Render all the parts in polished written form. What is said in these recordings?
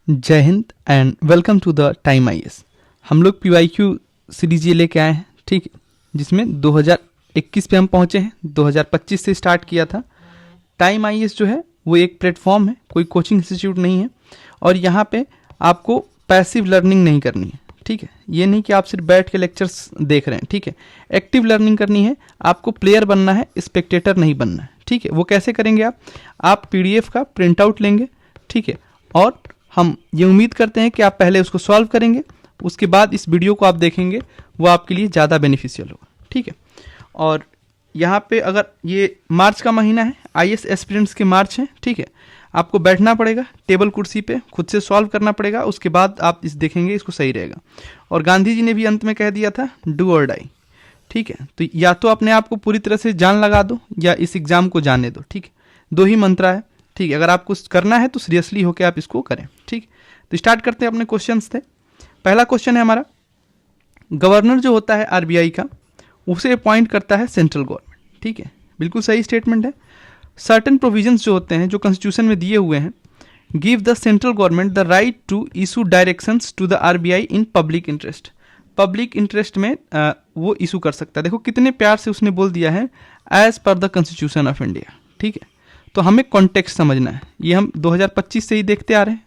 जय हिंद and welcome to the Time IAS. हम लोग पीवाईक्यू सीरीज ये लेके आए हैं, ठीक है, जिसमें 2021 पे हम पहुंचे हैं। 2025 से स्टार्ट किया था। टाइम आईएएस जो है वो एक प्लेटफॉर्म है, कोई कोचिंग इंस्टीट्यूट नहीं है, और यहाँ पे आपको पैसिव लर्निंग नहीं करनी है, ठीक है। ये नहीं कि आप सिर्फ बैठ के लेक्चर्स देख रहे हैं, ठीक है। एक्टिव लर्निंग करनी है, आपको प्लेयर बनना है, स्पेक्टेटर नहीं बनना है, ठीक है। वो कैसे करेंगे आप पीडीएफ का प्रिंट आउट लेंगे, ठीक है, और हम ये उम्मीद करते हैं कि आप पहले उसको सॉल्व करेंगे, उसके बाद इस वीडियो को आप देखेंगे, वो आपके लिए ज़्यादा बेनिफिशियल होगा, ठीक है। और यहाँ पे अगर ये मार्च का महीना है, आईएएस एस्पिरेंट्स के मार्च हैं, ठीक है। आपको बैठना पड़ेगा टेबल कुर्सी पे, खुद से सॉल्व करना पड़ेगा, उसके बाद आप इस देखेंगे, इसको सही रहेगा। और गांधी जी ने भी अंत में कह दिया था, डू और डाई, ठीक है। तो या तो अपने आप को पूरी तरह से जान लगा दो या इस एग्जाम को जाने दो, ठीक है। दो ही मंत्र है, ठीक है। अगर आपको करना है तो सीरियसली होकर आप इसको करें, ठीक। तो स्टार्ट करते हैं, अपने क्वेश्चंस थे। पहला क्वेश्चन है हमारा, गवर्नर जो होता है आरबीआई का, उसे अपॉइंट करता है सेंट्रल गवर्नमेंट, ठीक है। बिल्कुल सही स्टेटमेंट है। सर्टेन प्रोविजंस जो होते हैं, जो कॉन्स्टिट्यूशन में दिए हुए हैं, give the central government the right to issue directions to the RBI in public interest. Public interest में वो इशू कर सकता है। देखो कितने प्यार से उसने बोल दिया है, as per the constitution of India, ठीक है। तो हमें कॉन्टेक्स्ट समझना है। ये हम 2025 से ही देखते आ रहे हैं,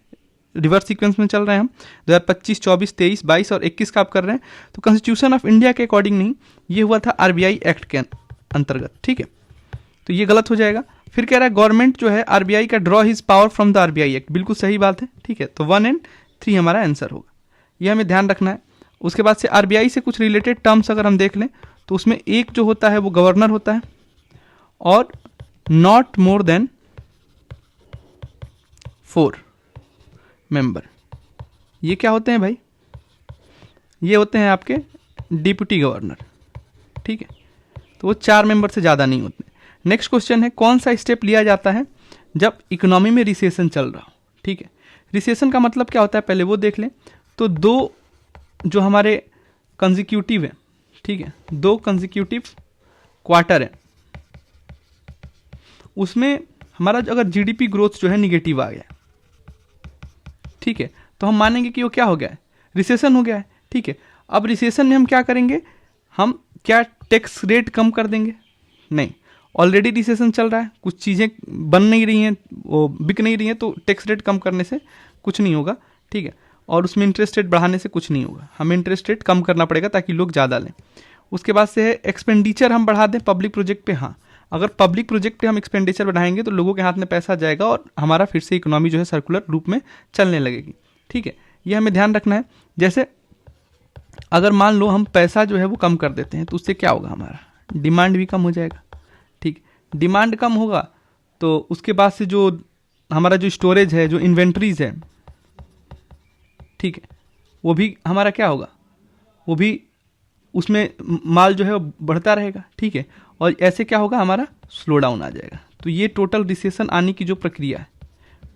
रिवर्स सीक्वेंस में चल रहे हैं हम। 2025, 24, 23, 22 और 21 का आप कर रहे हैं। तो कॉन्स्टिट्यूशन ऑफ इंडिया के अकॉर्डिंग नहीं, ये हुआ था आरबीआई एक्ट के अंतर्गत, ठीक है। तो ये गलत हो जाएगा। फिर कह रहा है गवर्नमेंट जो है आरबीआई का draw his power from the RBI act. बिल्कुल सही बात है, ठीक है। तो 1 और 3 हमारा आंसर होगा, ये हमें ध्यान रखना है। उसके बाद से आरबीआई से कुछ रिलेटेड टर्म्स अगर हम देख लें तो उसमें एक जो होता है वो गवर्नर होता है, और नॉट मोर देन 4 मेंबर। ये क्या होते हैं भाई? ये होते हैं आपके डिप्टी गवर्नर, ठीक है। तो वो 4 मेंबर से ज़्यादा नहीं होते। नेक्स्ट क्वेश्चन है, कौन सा स्टेप लिया जाता है जब इकोनॉमी में रिसेशन चल रहा हो, ठीक है। रिसेशन का मतलब क्या होता है, पहले वो देख लें। तो 2 जो हमारे कंजिक्यूटिव है, ठीक है, 2 कंजिक्यूटिव क्वार्टर है, उसमें हमारा अगर जीडीपी ग्रोथ जो है निगेटिव आ गया, ठीक है, तो हम मानेंगे कि वो क्या हो गया है, रिसेशन हो गया है, ठीक है। अब रिसेशन में हम क्या करेंगे, हम क्या टैक्स रेट कम कर देंगे? नहीं, ऑलरेडी रिसेशन चल रहा है, कुछ चीज़ें बन नहीं रही हैं, वो बिक नहीं रही हैं, तो टैक्स रेट कम करने से कुछ नहीं होगा, ठीक है। और उसमें इंटरेस्ट रेट बढ़ाने से कुछ नहीं होगा, हमें इंटरेस्ट रेट कम करना पड़ेगा ताकि लोग ज़्यादा लें। उसके बाद से है एक्सपेंडिचर हम बढ़ा दें पब्लिक प्रोजेक्ट पे। हाँ, अगर पब्लिक प्रोजेक्ट पे हम एक्सपेंडिचर बढ़ाएंगे तो लोगों के हाथ में पैसा जाएगा और हमारा फिर से इकोनॉमी जो है सर्कुलर रूप में चलने लगेगी, ठीक है। ये हमें ध्यान रखना है। जैसे अगर मान लो हम पैसा जो है वो कम कर देते हैं तो उससे क्या होगा, हमारा डिमांड भी कम हो जाएगा, ठीक। डिमांड कम होगा तो उसके बाद से जो हमारा जो स्टोरेज है, जो इन्वेंट्रीज है, ठीक है, वो भी हमारा क्या होगा, वो भी उसमें माल जो है वो बढ़ता रहेगा, ठीक है। और ऐसे क्या होगा, हमारा स्लो डाउन आ जाएगा। तो ये टोटल रिसेशन आने की जो प्रक्रिया है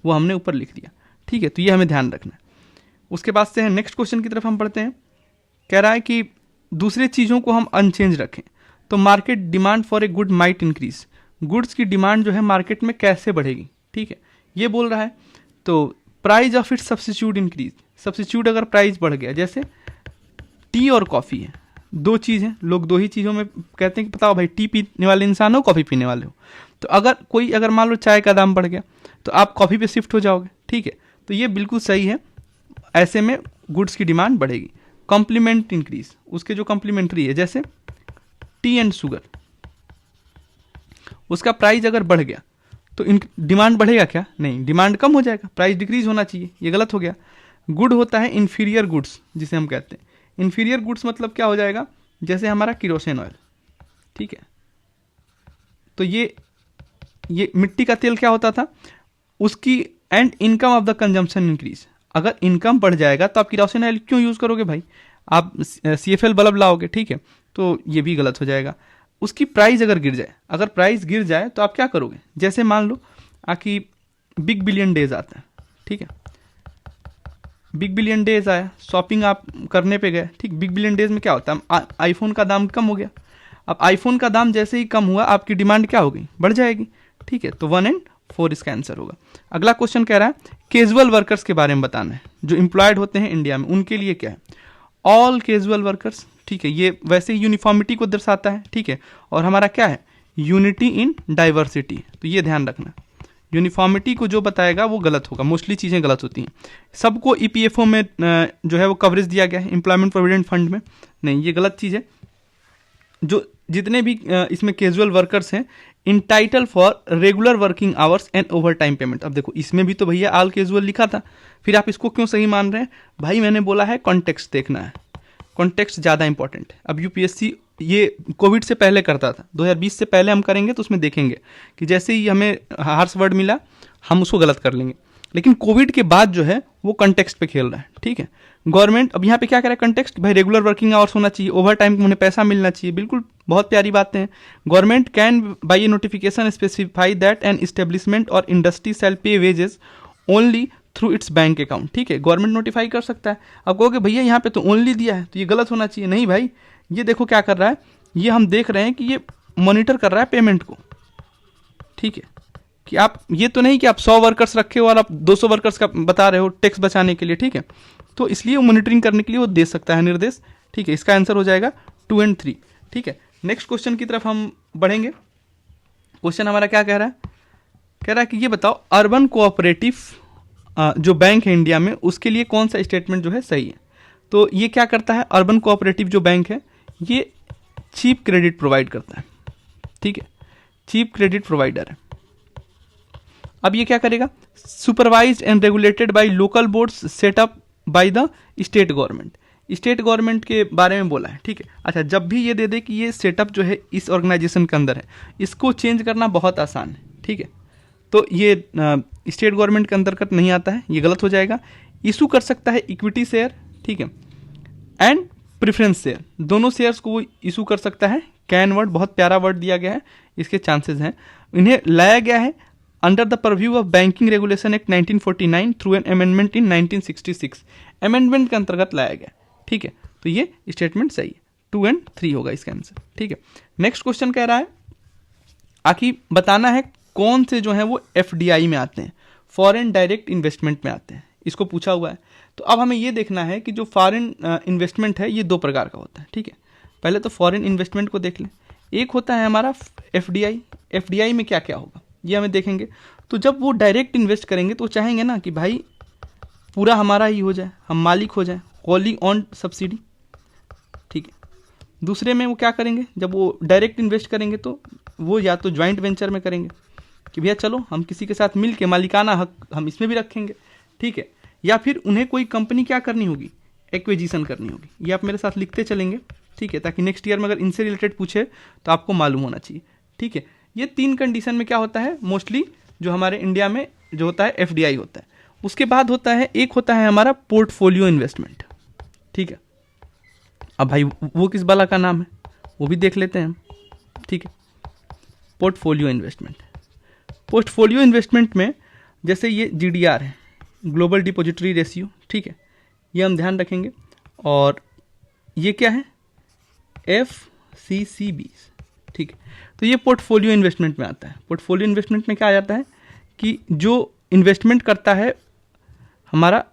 वो हमने ऊपर लिख दिया, ठीक है। तो ये हमें ध्यान रखना है। उसके बाद से है नेक्स्ट क्वेश्चन की तरफ हम पढ़ते हैं। कह रहा है कि दूसरे चीज़ों को हम अनचेंज रखें तो market demand for a good might increase. Goods की डिमांड जो है मार्केट में कैसे बढ़ेगी, ठीक है, ये बोल रहा है। तो price of its substitute increase. Substitute अगर प्राइस बढ़ गया, जैसे टी और कॉफ़ी है, 2 चीज़ हैं, लोग 2 ही चीज़ों में कहते हैं कि बताओ भाई, टी पीने वाले इंसान हो, कॉफ़ी पीने वाले हो। तो अगर मान लो चाय का दाम बढ़ गया तो आप कॉफ़ी पे शिफ्ट हो जाओगे, ठीक है। तो ये बिल्कुल सही है, ऐसे में गुड्स की डिमांड बढ़ेगी। कॉम्प्लीमेंट इंक्रीज, उसके जो कॉम्प्लीमेंट्री है, जैसे टी एंड शुगर, उसका प्राइस अगर बढ़ गया तो डिमांड बढ़ेगा क्या? नहीं, डिमांड कम हो जाएगा, प्राइस डिक्रीज होना चाहिए, ये गलत हो गया। गुड होता है इन्फीरियर गुड्स, जिसे हम कहते हैं। इन्फीरियर गुड्स मतलब क्या हो जाएगा, जैसे हमारा किरोसिन ऑयल, ठीक है। तो ये मिट्टी का तेल क्या होता था, उसकी and income of the consumption increase. अगर इनकम बढ़ जाएगा तो आप किरोसिन ऑयल क्यों यूज़ करोगे भाई, आप CFL बल्ब लाओगे, ठीक है। तो ये भी गलत हो जाएगा। उसकी प्राइस अगर गिर जाए, अगर प्राइस गिर जाए तो आप क्या करोगे, जैसे मान लो कि बिग बिलियन डेज आता है, ठीक है। बिग बिलियन डेज आया, शॉपिंग आप करने पे गए, ठीक। बिग बिलियन डेज में क्या होता है, आईफोन का दाम कम हो गया। अब आईफोन का दाम जैसे ही कम हुआ, आपकी डिमांड क्या हो गई, बढ़ जाएगी, ठीक है। तो 1 और 4 इसका आंसर होगा। अगला क्वेश्चन कह रहा है कैजुअल वर्कर्स के बारे में बताना है, जो एम्प्लॉयड होते हैं इंडिया में उनके लिए क्या है। ऑल कैजुअल वर्कर्स, ठीक है, ये वैसे ही यूनिफॉर्मिटी को दर्शाता है, ठीक है, और हमारा क्या है, यूनिटी इन डाइवर्सिटी, तो ये ध्यान रखना। यूनिफॉर्मिटी को जो बताएगा वो गलत होगा, मोस्टली चीज़ें गलत होती हैं। सबको ईपीएफओ में जो है वो कवरेज दिया गया है, एम्प्लॉयमेंट प्रोविडेंट फंड में नहीं, ये गलत चीज़ है। जो जितने भी इसमें कैजुअल वर्कर्स हैं entitle for regular working hours and overtime payment. अब देखो इसमें भी तो भैया ऑल कैजुअल लिखा था, फिर आप इसको क्यों सही मान रहे हैं भाई? मैंने बोला है कॉन्टेक्स्ट देखना है, कॉन्टेक्स्ट ज़्यादा इंपॉर्टेंट है। अब यूपीएससी ये कोविड से पहले करता था, 2020 से पहले हम करेंगे तो उसमें देखेंगे कि जैसे ही हमें हार्श वर्ड मिला हम उसको गलत कर लेंगे, लेकिन कोविड के बाद जो है वो कॉन्टेक्स्ट पे खेल रहा है, ठीक है। गवर्नमेंट अब यहाँ पे क्या करे, कॉन्टेक्स्ट, भाई रेगुलर वर्किंग आवर्स होना चाहिए, ओवर टाइम उन्हें पैसा मिलना चाहिए, बिल्कुल बहुत प्यारी बातें हैं। Government can by a notification specify that an establishment or industry shall pay wages only through its bank account, ठीक है, गवर्नमेंट नोटिफाई कर सकता है। अब कहोगे भैया यहाँ पे तो ओनली दिया है तो ये गलत होना चाहिए, नहीं भाई, ये देखो क्या कर रहा है, ये हम देख रहे हैं कि ये मॉनिटर कर रहा है पेमेंट को, ठीक है, कि आप ये तो नहीं कि आप 100 वर्कर्स रखे हो और आप 200 वर्कर्स का बता रहे हो टैक्स बचाने के लिए, ठीक है, तो इसलिए मॉनिटरिंग करने के लिए वो दे सकता है निर्देश, ठीक है। इसका आंसर हो जाएगा 2 और 3, ठीक है। नेक्स्ट क्वेश्चन की तरफ हम बढ़ेंगे। क्वेश्चन हमारा क्या कह रहा है, कह रहा है कि ये बताओ अर्बन कोऑपरेटिव जो बैंक है इंडिया में उसके लिए कौन सा स्टेटमेंट जो है सही है। तो ये क्या करता है, अर्बन कोऑपरेटिव जो बैंक है ये चीप क्रेडिट प्रोवाइड करता है, ठीक है, चीप क्रेडिट प्रोवाइडर है। अब ये क्या करेगा, supervised and regulated by local boards set up by the state government, state government के बारे में बोला है, ठीक है। अच्छा, जब भी ये दे दे कि ये सेटअप जो है इस ऑर्गेनाइजेशन के अंदर है, इसको चेंज करना बहुत आसान है, ठीक है, तो ये स्टेट गवर्नमेंट के अंतर्गत नहीं आता है, ये गलत हो जाएगा। इशू कर सकता है इक्विटी शेयर, ठीक है, एंड प्रेफरेंस शेयर, दोनों शेयर्स को वो इशू कर सकता है। कैन वर्ड बहुत प्यारा वर्ड दिया गया है, इसके चांसेस हैं। इन्हें लाया गया है under the purview of banking regulation act 1949 through an amendment in 1966, amendment के अंतर्गत लाया गया, ठीक है, तो ये स्टेटमेंट सही है, 2 और 3 होगा इसका आंसर, ठीक है। नेक्स्ट क्वेश्चन कह रहा है आखिर बताना है कौन से जो है वो एफडीआई में आते हैं, फॉरेन डायरेक्ट इन्वेस्टमेंट में आते हैं, इसको पूछा हुआ है। तो अब हमें ये देखना है कि जो फॉरेन इन्वेस्टमेंट है ये 2 प्रकार का होता है, ठीक है। पहले तो फॉरेन इन्वेस्टमेंट को देख लें, एक होता है हमारा एफडीआई, एफडीआई में क्या क्या होगा ये हमें देखेंगे। तो जब वो डायरेक्ट इन्वेस्ट करेंगे तो चाहेंगे ना कि भाई पूरा हमारा ही हो जाए, हम मालिक हो जाए, होली ऑन सब्सिडी, ठीक है। दूसरे में वो क्या करेंगे, जब वो डायरेक्ट इन्वेस्ट करेंगे तो वो या तो ज्वाइंट वेंचर में करेंगे कि भैया चलो हम किसी के साथ मिल के मालिकाना हक हम इसमें भी रखेंगे, ठीक है, या फिर उन्हें कोई कंपनी क्या करनी होगी, एक्विजिशन करनी होगी। ये आप मेरे साथ लिखते चलेंगे, ठीक है, ताकि नेक्स्ट ईयर में अगर इनसे रिलेटेड पूछे तो आपको मालूम होना चाहिए, ठीक है। ये 3 कंडीशन में क्या होता है, मोस्टली जो हमारे इंडिया में जो होता है एफडीआई होता है। उसके बाद होता है एक होता है हमारा पोर्टफोलियो इन्वेस्टमेंट, ठीक है। अब भाई वो किस बाला का नाम है वो भी देख लेते हैं हम, ठीक है। पोर्टफोलियो इन्वेस्टमेंट, पोर्टफोलियो इन्वेस्टमेंट में जैसे ये जीडीआर है, ग्लोबल डिपॉजिटरी रेशियो, ठीक है, ये हम ध्यान रखेंगे। और ये क्या है, FCCB, ठीक है। तो ये पोर्टफोलियो इन्वेस्टमेंट में आता है। पोर्टफोलियो इन्वेस्टमेंट में क्या आ जाता है कि जो इन्वेस्टमेंट करता है हमारा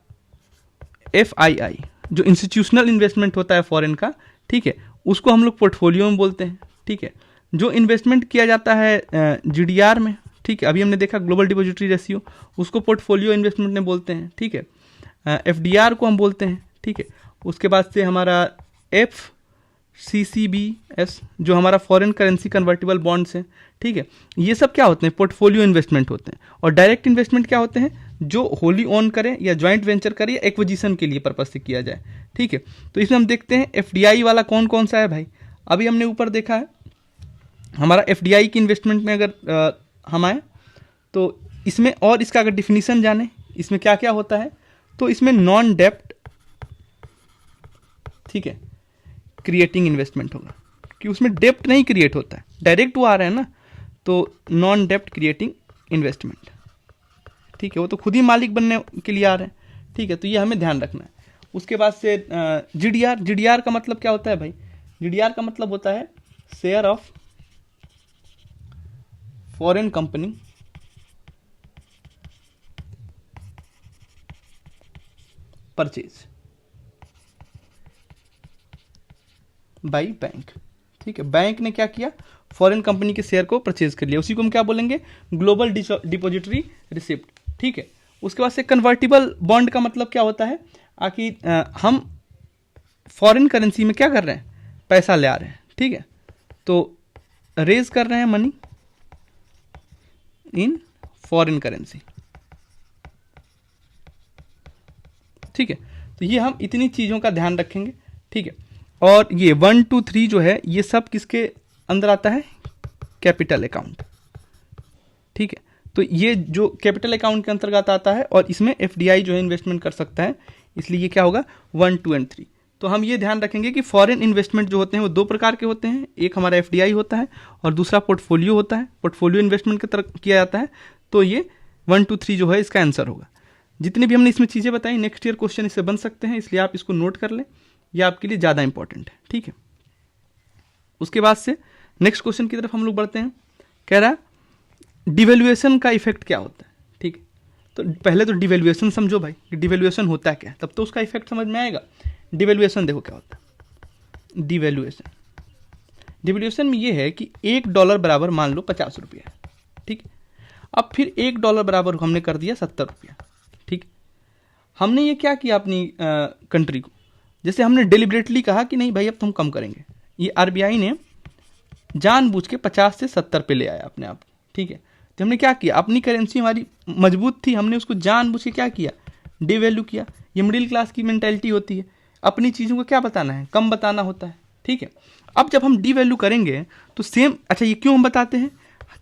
FII, जो इंस्टीट्यूशनल इन्वेस्टमेंट होता है फॉरेन का, ठीक है, उसको हम लोग पोर्टफोलियो में बोलते हैं, ठीक है। जो इन्वेस्टमेंट किया जाता है GDR में, ठीक है, अभी हमने देखा ग्लोबल डिपॉजिटरी रेशियो, उसको पोर्टफोलियो इन्वेस्टमेंट में बोलते हैं, ठीक है। FDR को हम बोलते हैं, ठीक है। उसके बाद से हमारा FCCBS जो हमारा फॉरेन करेंसी कन्वर्टिबल बॉन्ड्स हैं, ठीक है, ये सब क्या होते हैं, पोर्टफोलियो इन्वेस्टमेंट होते हैं। और डायरेक्ट इन्वेस्टमेंट क्या होते हैं, जो होली ओन करें या ज्वाइंट वेंचर करें या एक्विजिशन के लिए पर्पज से किया जाए, ठीक है। तो इसमें हम देखते हैं FDI वाला कौन कौन सा है भाई। अभी हमने ऊपर देखा है हमारा FDI की इन्वेस्टमेंट में अगर हम आए तो इसमें, और इसका अगर डिफिनीशन जाने इसमें क्या क्या होता है, तो इसमें नॉन डेप्ट, ठीक है, क्रिएटिंग इन्वेस्टमेंट होगा, कि उसमें डेप्ट नहीं क्रिएट होता है, डायरेक्ट वो आ रहा है ना, तो नॉन डेप्ट क्रिएटिंग इन्वेस्टमेंट, ठीक है, वो तो खुद ही मालिक बनने के लिए आ रहे हैं, ठीक है, तो ये हमें ध्यान रखना है। उसके बाद से GDR का मतलब क्या होता है भाई, GDR का मतलब होता है share of foreign company purchase by bank. ठीक है, बैंक ने क्या किया, फॉरेन कंपनी के शेयर को परचेज कर लिया, उसी को हम क्या बोलेंगे, ग्लोबल डिपॉजिटरी रिसिप्ट। ठीक है, उसके बाद से कन्वर्टिबल बॉन्ड का मतलब क्या होता है, कि हम फॉरेन करेंसी में क्या कर रहे हैं, पैसा ले आ रहे हैं। ठीक है, तो रेज कर रहे हैं मनी इन फॉरेन करेंसी। ठीक है, तो ये हम इतनी चीजों का ध्यान रखेंगे। ठीक है, और ये 1 2 3 जो है ये सब किसके अंदर आता है, कैपिटल अकाउंट। ठीक है, तो ये जो कैपिटल अकाउंट के अंतर्गत आता है और इसमें एफडीआई जो है इन्वेस्टमेंट कर सकता है, इसलिए ये क्या होगा 1 2 और 3। तो हम ये ध्यान रखेंगे कि फॉरेन इन्वेस्टमेंट जो होते हैं वो दो प्रकार के होते हैं, एक हमारा एफडीआई होता है और दूसरा पोर्टफोलियो होता है। पोर्टफोलियो इन्वेस्टमेंट की तरफ किया जाता है, तो ये 1 2 3 जो है इसका आंसर होगा। जितनी भी हमने इसमें चीज़ें बताई नेक्स्ट ईयर क्वेश्चन इससे बन सकते हैं, इसलिए आप इसको नोट कर लें, यह आपके लिए ज़्यादा इंपॉर्टेंट है। ठीक है, उसके बाद से नेक्स्ट क्वेश्चन की तरफ हम लोग बढ़ते हैं। कह रहा है डिवेल्युएशन का इफेक्ट क्या होता है। ठीक है, तो पहले तो डिवेल्युएशन समझो भाई कि डिवेल्युएशन होता है क्या, तब तो उसका इफेक्ट समझ में आएगा। डिवेल्युएशन देखो क्या होता है, डिवेल्युएशन में ये है कि $1 बराबर मान लो 50 रुपया है। ठीक, अब फिर $1 बराबर हमने कर दिया 70 रुपया। ठीक, हमने ये क्या किया अपनी कंट्री को, जैसे हमने डेलिबरेटली कहा कि नहीं भाई अब तो हम कम करेंगे, ये आरबीआई ने जानबूझ के 50 से 70 पे ले आया अपने आप। ठीक है, तो हमने क्या किया, अपनी करेंसी हमारी मजबूत थी, हमने उसको जानबूझ के क्या किया, डिवैल्यू किया। ये मिडिल क्लास की मेंटालिटी होती है, अपनी चीज़ों को क्या बताना है, कम बताना होता है। ठीक है, अब जब हम डिवैल्यू करेंगे तो सेम, अच्छा ये क्यों हम बताते हैं,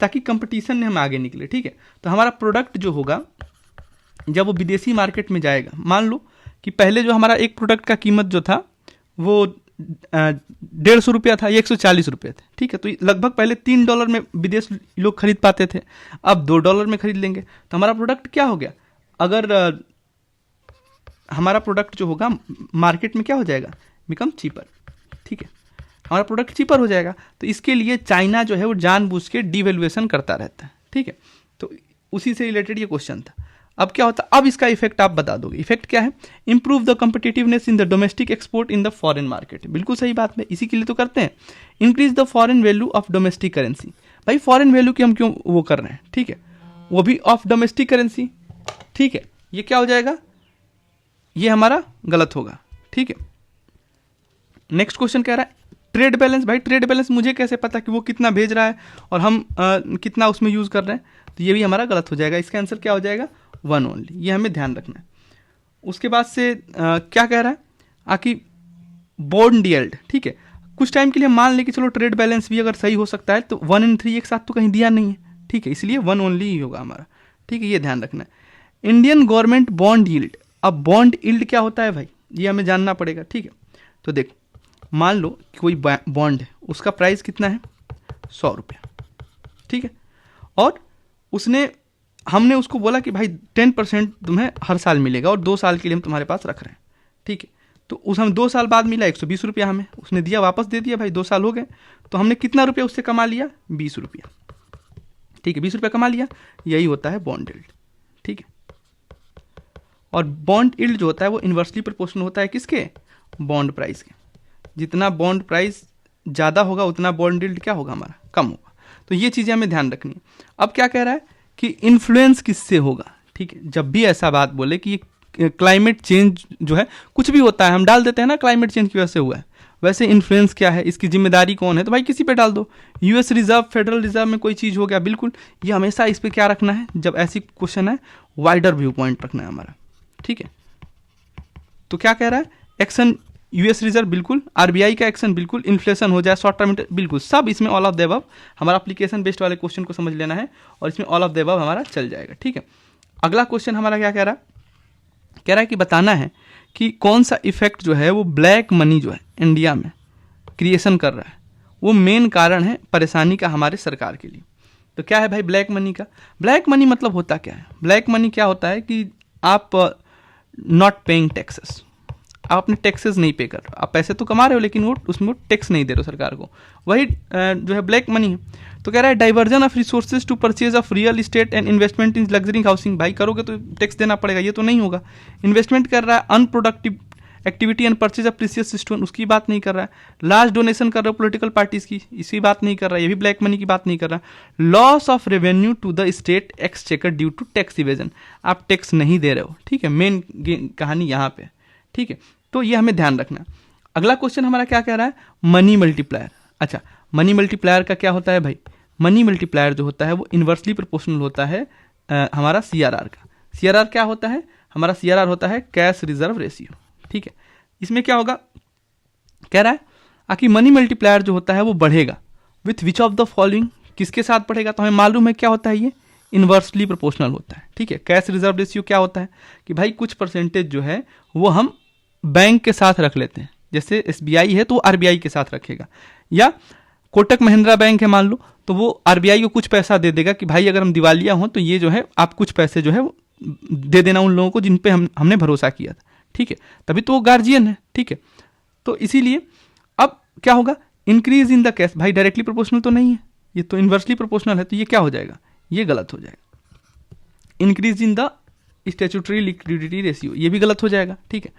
ताकि कंपटीशन में हम आगे निकले। ठीक है, तो हमारा प्रोडक्ट जो होगा जब वो विदेशी मार्केट में जाएगा, मान लो कि पहले जो हमारा एक प्रोडक्ट का कीमत जो था वो 150 रुपया था, 140 रुपये थे। ठीक है, तो लगभग पहले $3 में विदेश लोग खरीद पाते थे, अब $2 में खरीद लेंगे, तो हमारा प्रोडक्ट क्या हो गया, अगर हमारा प्रोडक्ट जो होगा मार्केट में क्या हो जाएगा, बिकम चीपर। ठीक है, हमारा प्रोडक्ट चीपर हो जाएगा, तो इसके लिए चाइना जो है वो जानबूझ के डिवेल्युएशन करता रहता है। ठीक है, तो उसी से रिलेटेड ये क्वेश्चन था। अब क्या होता है, अब इसका इफेक्ट आप बता दोगे, इफेक्ट क्या है, improve the competitiveness in the domestic export in the foreign market. बिल्कुल सही बात है, इसी के लिए तो करते हैं। Increase the foreign value of domestic currency, भाई फॉरेन वैल्यू की हम क्यों वो कर रहे हैं, ठीक है, वो भी ऑफ डोमेस्टिक करेंसी। ठीक है, ये क्या हो जाएगा, ये हमारा गलत होगा। ठीक है, नेक्स्ट क्वेश्चन कह रहा है ट्रेड बैलेंस। भाई ट्रेड बैलेंस मुझे कैसे पता कि वो कितना भेज रहा है और हम कितना उसमें यूज कर रहे हैं, तो ये भी हमारा गलत हो जाएगा। इसका आंसर क्या हो जाएगा, 1 ओनली, ये हमें ध्यान रखना है। उसके बाद से क्या कह रहा है, आकि बॉन्ड यील्ड। ठीक है, कुछ टाइम के लिए मान लें कि चलो ट्रेड बैलेंस भी अगर सही हो सकता है, तो 1 और 3 एक साथ तो कहीं दिया नहीं है। ठीक है, इसलिए 1 ओनली ही होगा हमारा। ठीक है, ये ध्यान रखना है। इंडियन गवर्नमेंट बॉन्ड यील्ड, अब बॉन्ड यील्ड क्या होता है भाई, ये हमें जानना पड़ेगा। ठीक है, तो देखो मान लो कि कोई बॉन्ड है, उसका प्राइस कितना है, 100 रुपया। ठीक है, और हमने उसको बोला कि भाई 10% तुम्हें हर साल मिलेगा और 2 साल के लिए हम तुम्हारे पास रख रहे हैं। ठीक है, तो हम 2 साल बाद मिला 120 रुपया, हमें उसने दिया, वापस दे दिया। भाई 2 साल हो गए, तो हमने कितना रुपया उससे कमा लिया, 20 रुपया। ठीक है, 20 रुपया कमा लिया, यही होता है बॉन्ड यील्ड। ठीक है, और बॉन्ड यील्ड जो होता है वो इन्वर्सली प्रोपोर्शनल होता है किसके, बॉन्ड प्राइस के। जितना बॉन्ड प्राइस ज़्यादा होगा उतना बॉन्ड यील्ड क्या होगा, हमारा कम होगा। तो ये चीज़ें हमें ध्यान रखनी है। अब क्या कह रहा है कि इन्फ्लुएंस किससे होगा। ठीक है, जब भी ऐसा बात बोले कि क्लाइमेट चेंज जो है कुछ भी होता है, हम डाल देते हैं ना क्लाइमेट चेंज की वजह से हुआ है, वैसे इन्फ्लुएंस क्या है, इसकी जिम्मेदारी कौन है, तो भाई किसी पे डाल दो। यूएस रिजर्व, फेडरल रिजर्व में कोई चीज़ हो गया, बिल्कुल ये हमेशा इस पर क्या रखना है, जब ऐसी क्वेश्चन है वाइडर व्यू पॉइंट रखना है हमारा। ठीक है, तो क्या कह रहा है, एक्शन यूएस रिजर्व बिल्कुल, आरबीआई का एक्शन बिल्कुल, इन्फ्लेशन हो जाए, शॉर्ट टर्म बिल्कुल, सब इसमें ऑल ऑफ द अबव। हमारा एप्लीकेशन बेस्ड वाले क्वेश्चन को समझ लेना है और इसमें ऑल ऑफ द अबव हमारा चल जाएगा। ठीक है, अगला क्वेश्चन हमारा क्या कह रहा है कि बताना है कि कौन सा इफेक्ट जो है वो ब्लैक मनी जो है इंडिया में क्रिएशन कर रहा है, वो मेन कारण है परेशानी का हमारे सरकार के लिए। तो क्या है भाई ब्लैक मनी का, ब्लैक मनी मतलब होता क्या है, ब्लैक मनी क्या होता है कि आप नॉट पेइंग टैक्सेस, आप अपने टैक्सेस नहीं पे कर रहे हो, आप पैसे तो कमा रहे हो लेकिन वो उसमें टैक्स नहीं दे रहे हो सरकार को, वही जो है ब्लैक मनी है। तो कह रहा है diversion of resources to purchase of real estate and investment in luxury housing. भाई करोगे तो टैक्स देना पड़ेगा, ये तो नहीं होगा। इन्वेस्टमेंट कर रहा है unproductive activity and purchase of precious stone, उसकी बात नहीं कर रहा है। लार्ज डोनेशन कर रहे हो पॉलिटिकल पार्टीज की, इसकी बात नहीं कर रहा है, ये भी ब्लैक मनी की बात नहीं कर रहा है। Loss of revenue to the state exchequer due to tax evasion, आप टैक्स नहीं दे रहे हो, ठीक है, मेन कहानी यहाँ पे, ठीक है। तो ये हमें ध्यान रखना। अगला क्वेश्चन हमारा क्या कह रहा है, मनी मल्टीप्लायर। अच्छा, मनी मल्टीप्लायर का क्या होता है भाई, मनी मल्टीप्लायर जो होता है वो इन्वर्सली प्रोपोर्शनल होता है हमारा सीआरआर का। सीआरआर क्या होता है, हमारा सीआरआर होता है कैश रिजर्व रेशियो, ठीक है। इसमें क्या होगा, कह रहा है कि मनी मल्टीप्लायर जो होता है वो बढ़ेगा with which of the following, किसके साथ बढ़ेगा, तो हमें मालूम है क्या होता है, ये इन्वर्सली प्रोपोर्शनल होता है, ठीक है। कैश रिजर्व रेशियो क्या होता है कि भाई कुछ परसेंटेज जो है वो हम बैंक के साथ रख लेते हैं, जैसे एसबीआई है तो आरबीआई के साथ रखेगा, या कोटक महिंद्रा बैंक है मान लो, तो वो आरबीआई को कुछ पैसा दे देगा कि भाई अगर हम दिवालिया हों तो ये जो है आप कुछ पैसे जो है दे देना उन लोगों को जिन पे हमने भरोसा किया था, ठीक है, तभी तो वो गार्जियन है, ठीक है। तो इसीलिए अब क्या होगा, इंक्रीज इन द कैश, भाई डायरेक्टली प्रोपोर्शनल तो नहीं है, ये तो इन्वर्सली प्रोपोर्शनल है, तो ये क्या हो जाएगा, ये गलत हो जाएगा। Increase in the statutory liquidity ratio, ये भी गलत हो जाएगा, ठीक है।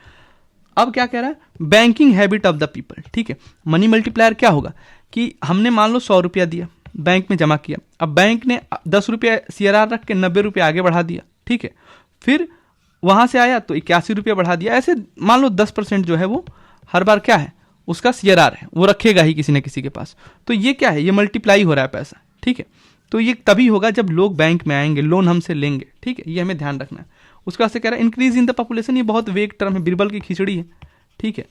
अब क्या कह रहा है, banking habit of the people, ठीक है। मनी मल्टीप्लायर क्या होगा कि हमने मान लो 100 रुपया दिया, बैंक में जमा किया, अब बैंक ने 10 रुपया सीआरआर रख के 90 रुपया आगे बढ़ा दिया, ठीक है, फिर वहां से आया तो 81 रुपया बढ़ा दिया, ऐसे मान लो 10% जो है वो हर बार क्या है उसका सीआरआर है, वो रखेगा ही किसी न किसी के पास, तो ये क्या है, ये मल्टीप्लाई हो रहा है पैसा, ठीक है। तो ये तभी होगा जब लोग बैंक में आएंगे, लोन हमसे लेंगे, ठीक है, ये हमें ध्यान रखना है। उसके बाद से कह रहा है इंक्रीज इन द पॉपुलेशन, ये बहुत वेग टर्म है, बिरबल की खिचड़ी है, ठीक है,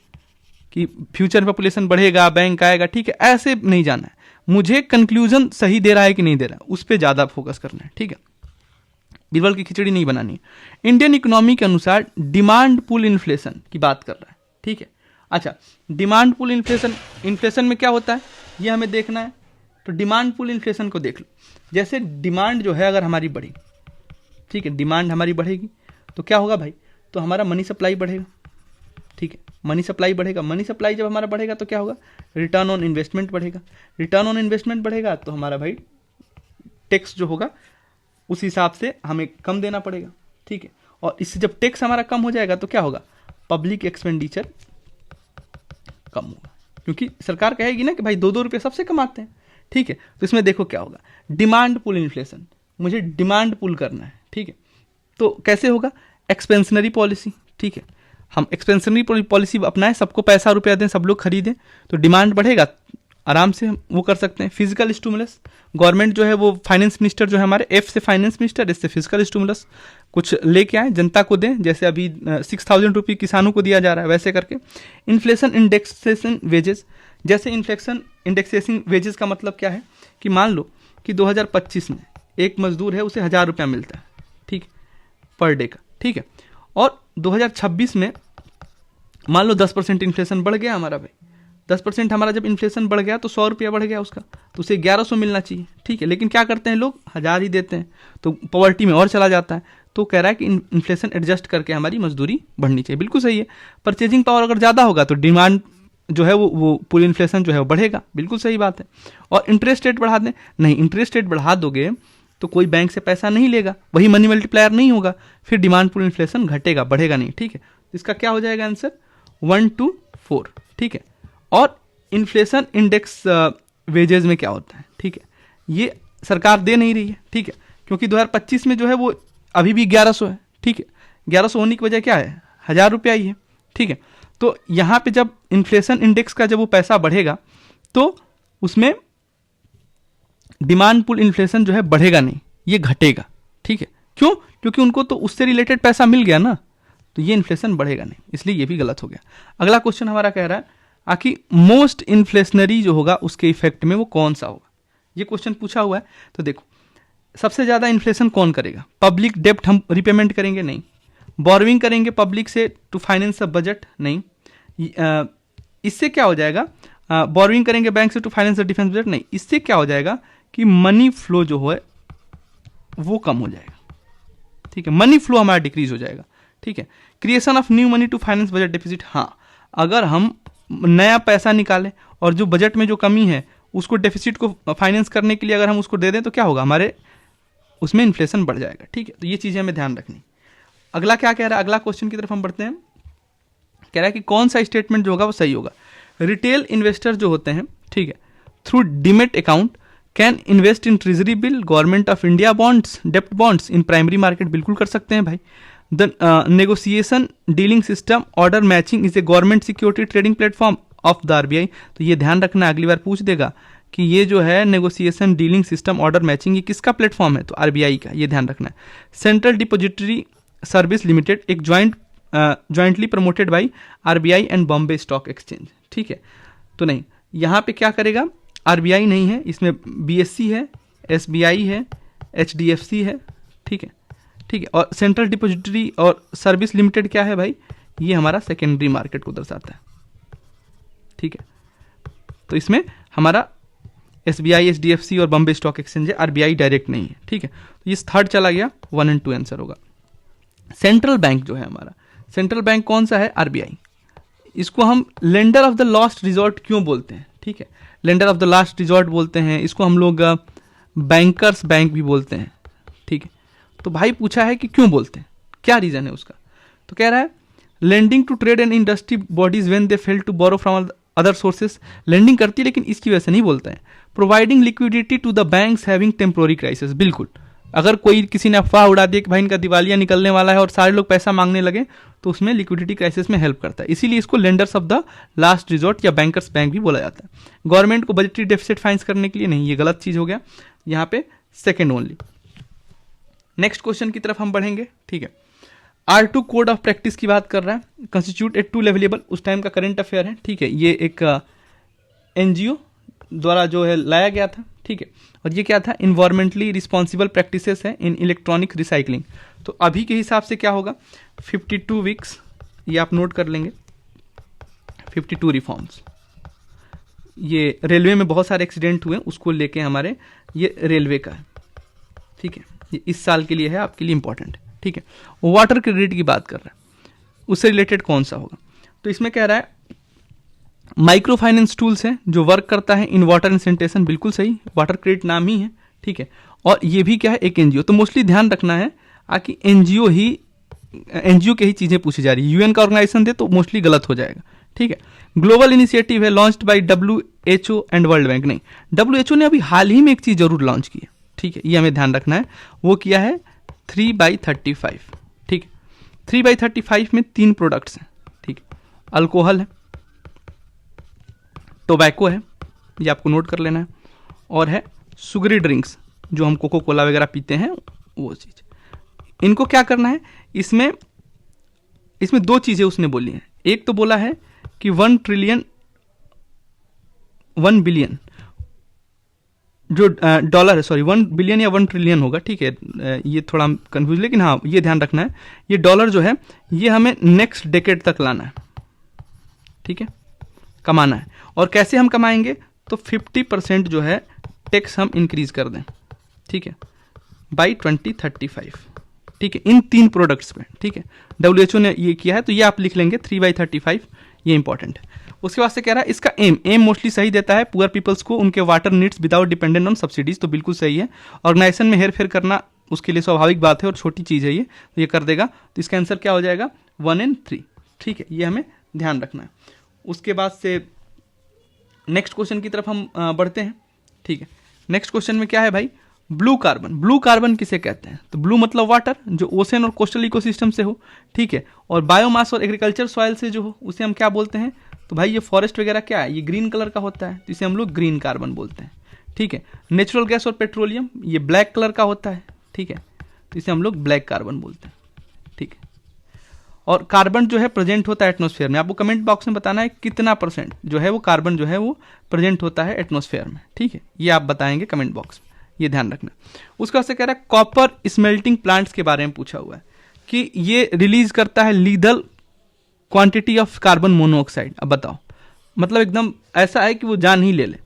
कि फ्यूचर पॉपुलेशन बढ़ेगा बैंक आएगा, ठीक है, ऐसे नहीं जाना है, मुझे कंक्लूजन सही दे रहा है कि नहीं दे रहा है उस पर ज्यादा फोकस करना है, ठीक है, बिरबल की खिचड़ी नहीं बनानी है। इंडियन इकोनॉमी के अनुसार डिमांड पुल इन्फ्लेशन की बात कर रहा है, ठीक है। अच्छा, डिमांड पुल इन्फ्लेशन, इन्फ्लेशन में क्या होता है ये हमें देखना है, तो डिमांड पुल इन्फ्लेशन को देख लो। जैसे डिमांड जो है अगर हमारी बढ़ी, ठीक है, डिमांड हमारी बढ़ेगी तो क्या होगा भाई, तो हमारा मनी सप्लाई बढ़ेगा, ठीक है, मनी सप्लाई बढ़ेगा, मनी सप्लाई जब हमारा बढ़ेगा तो क्या होगा, रिटर्न ऑन इन्वेस्टमेंट बढ़ेगा, रिटर्न ऑन इन्वेस्टमेंट बढ़ेगा तो हमारा भाई टैक्स जो होगा उस हिसाब से हमें कम देना पड़ेगा, ठीक है। और इससे जब टैक्स हमारा कम हो जाएगा तो क्या होगा, पब्लिक एक्सपेंडिचर कम होगा, क्योंकि सरकार कहेगी ना कि भाई 2-2 रुपये सबसे कमाते हैं, ठीक है। तो इसमें देखो क्या होगा, डिमांड पुल इन्फ्लेशन, मुझे डिमांड पुल करना है, ठीक है, तो कैसे होगा, एक्सपेंशनरी पॉलिसी, ठीक है, हम एक्सपेंशनरी पॉलिसी अपनाएं, सबको पैसा रुपया दें, सब लोग खरीदें, तो डिमांड बढ़ेगा, आराम से हम वो कर सकते हैं। फिजिकल स्टिमुलस, गवर्नमेंट जो है वो फाइनेंस मिनिस्टर जो है हमारे, एफ से फाइनेंस मिनिस्टर, इससे फिजिकल स्टिमुलस कुछ लेके आए जनता को दें, जैसे अभी 6,000 रुपये किसानों को दिया जा रहा है वैसे करके। इन्फ्लेशन इंडेक्सेशन वेजेस, जैसे इन्फ्लेशन इंडेक्सेशन वेजेस का मतलब क्या है कि मान लो कि 2025 में एक मजदूर है उसे 1,000 रुपया मिलता है, ठीक, पर डे का, ठीक है, और 2026 में मान लो 10% इन्फ्लेशन बढ़ गया हमारा भाई, 10% हमारा जब इन्फ्लेशन बढ़ गया तो 100 रुपया बढ़ गया उसका, तो उसे 1100 मिलना चाहिए, ठीक है, लेकिन क्या करते हैं लोग 1,000 ही देते हैं, तो पॉवर्टी में और चला जाता है। तो कह रहा है कि इन्फ्लेशन एडजस्ट करके हमारी मजदूरी बढ़नी चाहिए, बिल्कुल सही है। परचेजिंग पावर अगर ज़्यादा होगा तो डिमांड जो है वो पुल इन्फ्लेशन जो है वो बढ़ेगा, बिल्कुल सही बात है। और इंटरेस्ट रेट बढ़ा दें, नहीं, इंटरेस्ट रेट बढ़ा दोगे तो कोई बैंक से पैसा नहीं लेगा, वही मनी मल्टीप्लायर नहीं होगा, फिर डिमांड पुल इन्फ्लेशन घटेगा, बढ़ेगा नहीं, ठीक है। इसका क्या हो जाएगा आंसर, 1 to 4, ठीक है। और इन्फ्लेशन इंडेक्स वेजेस में क्या होता है, ठीक है, ये सरकार दे नहीं रही है, ठीक है, क्योंकि 2025 में जो है वो अभी भी 1100 है, ठीक है, 1100 होने की वजह क्या है, 1,000 रुपया ही है, ठीक है। तो यहाँ पे जब इन्फ्लेशन इंडेक्स का जब वो पैसा बढ़ेगा तो उसमें डिमांड पुल इन्फ्लेशन जो है बढ़ेगा नहीं, ये घटेगा, ठीक है, क्यों, क्योंकि उनको तो उससे रिलेटेड पैसा मिल गया ना, तो ये इन्फ्लेशन बढ़ेगा नहीं, इसलिए ये भी गलत हो गया। अगला क्वेश्चन हमारा कह रहा है आखिर मोस्ट इन्फ्लेशनरी जो होगा उसके इफेक्ट में वो कौन सा होगा, ये क्वेश्चन पूछा हुआ है। तो देखो, सबसे ज्यादा इन्फ्लेशन कौन करेगा, पब्लिक डेप्ट हम रिपेमेंट करेंगे, नहीं, बोरोइंग करेंगे पब्लिक से टू फाइनेंस अ बजट, नहीं, इससे क्या हो जाएगा, बोरोइंग करेंगे बैंक से to finance a defence budget, नहीं, इससे क्या हो जाएगा कि मनी फ्लो जो है वो कम हो जाएगा, ठीक है, मनी फ्लो हमारा डिक्रीज हो जाएगा, ठीक है। Creation of new money to finance budget deficit, हाँ अगर हम नया पैसा निकालें और जो बजट में जो कमी है उसको डेफिसिट को फाइनेंस करने के लिए अगर हम उसको दे दें तो क्या होगा, हमारे उसमें इन्फ्लेशन बढ़ जाएगा। ठीक है, तो ये चीज़ें हमें ध्यान रखनी। अगला क्या कह रहा है, अगला क्वेश्चन की तरफ हम बढ़ते हैं। कह रहा है कि कौन सा स्टेटमेंट जो होगा वो सही होगा। रिटेल इन्वेस्टर जो होते हैं, ठीक है, through demat account can invest in treasury bill, government of India bonds, डेप्ट बॉन्ड्स इन प्राइमरी मार्केट, बिल्कुल कर सकते हैं भाई। The negotiation dealing system order matching is a government security trading platform of the RBI, तो ये ध्यान रखना, अगली बार पूछ देगा कि ये जो है negotiation dealing system order matching ये किसका प्लेटफॉर्म है, तो आरबीआई का, ये ध्यान रखना है। सेंट्रल डिपॉजिटरी सर्विस लिमिटेड एक jointly promoted by RBI and Bombay stock exchange, ठीक है। तो नहीं, यहाँ पे क्या करेगा, आरबीआई नहीं है, इसमें बीएससी है, एसबीआई है, एचडीएफसी है, ठीक है, ठीक है। और सेंट्रल डिपॉजिटरी और सर्विस लिमिटेड क्या है भाई, ये हमारा सेकेंडरी मार्केट को दर्शाता है, ठीक है। तो इसमें हमारा एसबीआई, एचडीएफसी और बॉम्बे स्टॉक एक्सचेंज है, आरबीआई डायरेक्ट नहीं है, ठीक है। तो ये थर्ड चला गया, 1 और 2 आंसर होगा। सेंट्रल बैंक जो है हमारा, सेंट्रल बैंक कौन सा है, आरबीआई। इसको हम lender of the last resort क्यों बोलते हैं, ठीक है, lender of the last resort बोलते हैं इसको, हम लोग बैंकर्स बैंक भी बोलते हैं, ठीक है। तो भाई पूछा है कि क्यों बोलते हैं, क्या रीजन है उसका, तो कह रहा है lending to trade and industry bodies when they fail to borrow from other sources, lending करती है लेकिन इसकी वजह से नहीं बोलता है। Providing liquidity to the banks having temporary crisis, बिल्कुल, अगर कोई किसी ने अफवाह उड़ा दी कि भाई इनका दिवालिया निकलने वाला है और सारे लोग पैसा मांगने लगे, तो उसमें लिक्विडिटी क्राइसिस में हेल्प करता है, इसीलिए इसको lenders of the last resort या बैंकर्स बैंक भी बोला जाता है। गवर्नमेंट को बजटरी डेफिसिट फाइनेंस करने के लिए नहीं, ये गलत चीज हो गया, यहाँ पे सेकेंड ओनली। नेक्स्ट क्वेश्चन की तरफ हम बढ़ेंगे, ठीक है। R2 कोड ऑफ प्रैक्टिस की बात कर रहा है, कंस्टिट्यूट ए टू लेवलेबल, उस टाइम का करंट अफेयर है, ठीक है। ये एक एनजीओ द्वारा जो है लाया गया था, ठीक है। और ये क्या था, इन्वायरमेंटली रिस्पॉन्सिबल प्रैक्टिसेस है इन इलेक्ट्रॉनिक रिसाइकलिंग। तो अभी के हिसाब से क्या होगा, 52 वीक्स, ये आप नोट कर लेंगे, 52 रिफॉर्म्स। ये रेलवे में बहुत सारे एक्सीडेंट हुए, उसको लेके हमारे ये रेलवे का है, ठीक है, ये इस साल के लिए है, आपके लिए इंपॉर्टेंट है, ठीक है। वाटर क्रेडिट की बात कर रहा है, उससे रिलेटेड कौन सा होगा, तो इसमें कह रहा है माइक्रो फाइनेंस टूल्स है जो वर्क करता है इन वाटर एंड सैनिटेशन, बिल्कुल सही, वाटर क्रेडिट नाम ही है, ठीक है। और ये भी क्या है, एक एनजीओ, तो मोस्टली ध्यान रखना है कि एनजीओ के ही चीजें पूछी जा रही है, यूएन का ऑर्गेनाइजेशन दे तो मोस्टली गलत हो जाएगा, ठीक है। ग्लोबल इनिशिएटिव है launched by WHO and world bank, नहीं, WHO ने अभी हाल ही में एक चीज जरूर लॉन्च की है, ठीक है, ये हमें ध्यान रखना है, वो किया है 3/35, ठीक है। 3/35 में 3 प्रोडक्ट्स हैं, ठीक है, अल्कोहल है, टोबैको है, ये आपको नोट कर लेना है, और है सुगरी ड्रिंक्स जो हम कोको कोला वगैरह पीते हैं, वो चीज। इनको क्या करना है, इसमें 2 चीजें उसने बोली हैं, एक तो बोला है कि 1 बिलियन जो डॉलर है, सॉरी 1 बिलियन या 1 ट्रिलियन होगा, ठीक है, ये थोड़ा कंफ्यूज, लेकिन हाँ ये ध्यान रखना है, ये डॉलर जो है ये हमें नेक्स्ट डेकेड तक लाना है, ठीक है, कमाना है। और कैसे हम कमाएंगे, तो 50% जो है टैक्स हम इंक्रीज कर दें, ठीक है, बाई 2035, ठीक है, इन 3 प्रोडक्ट्स पे, ठीक है। WHO ने ये किया है, तो ये आप लिख लेंगे 3/35, ये इंपॉर्टेंट है। उसके बाद से कह रहा है इसका एम मोस्टली सही देता है, पुअर पीपल्स को उनके water needs without dependent on subsidies, तो बिल्कुल सही है। ऑर्गेनाइजेशन में हेर फेर करना उसके लिए स्वाभाविक बात है और छोटी चीज है, ये कर देगा, तो इसका आंसर क्या हो जाएगा, 1 और 3, ठीक है, ये हमें ध्यान रखना है। उसके बाद से नेक्स्ट क्वेश्चन की तरफ हम बढ़ते हैं, ठीक है। नेक्स्ट क्वेश्चन में क्या है भाई, ब्लू कार्बन। ब्लू कार्बन किसे कहते हैं, तो ब्लू मतलब वाटर जो ओशन और कोस्टल इकोसिस्टम से हो, ठीक है, और बायोमास और एग्रीकल्चर सॉइल से जो हो उसे हम क्या बोलते हैं, तो भाई ये फॉरेस्ट वगैरह क्या है, ये ग्रीन कलर का होता है, तो इसे हम लोग ग्रीन कार्बन बोलते हैं, ठीक है। नेचुरल गैस और पेट्रोलियम ये ब्लैक कलर का होता है, ठीक है, तो इसे हम लोग ब्लैक कार्बन बोलते हैं, ठीक है। और कार्बन जो है प्रेजेंट होता है एटमॉस्फेयर में, आपको कमेंट बॉक्स में बताना है कितना % जो है वो कार्बन जो है वो प्रेजेंट होता है एटमॉस्फेयर में, ठीक है, ये आप बताएंगे कमेंट बॉक्स में, ये ध्यान रखना। उसका से कह रहा है कॉपर स्मेल्टिंग प्लांट्स के बारे में पूछा हुआ है कि ये रिलीज करता है lethal quantity of carbon monoxide. अब बताओ, मतलब एकदम ऐसा है कि वो जान ही ले ले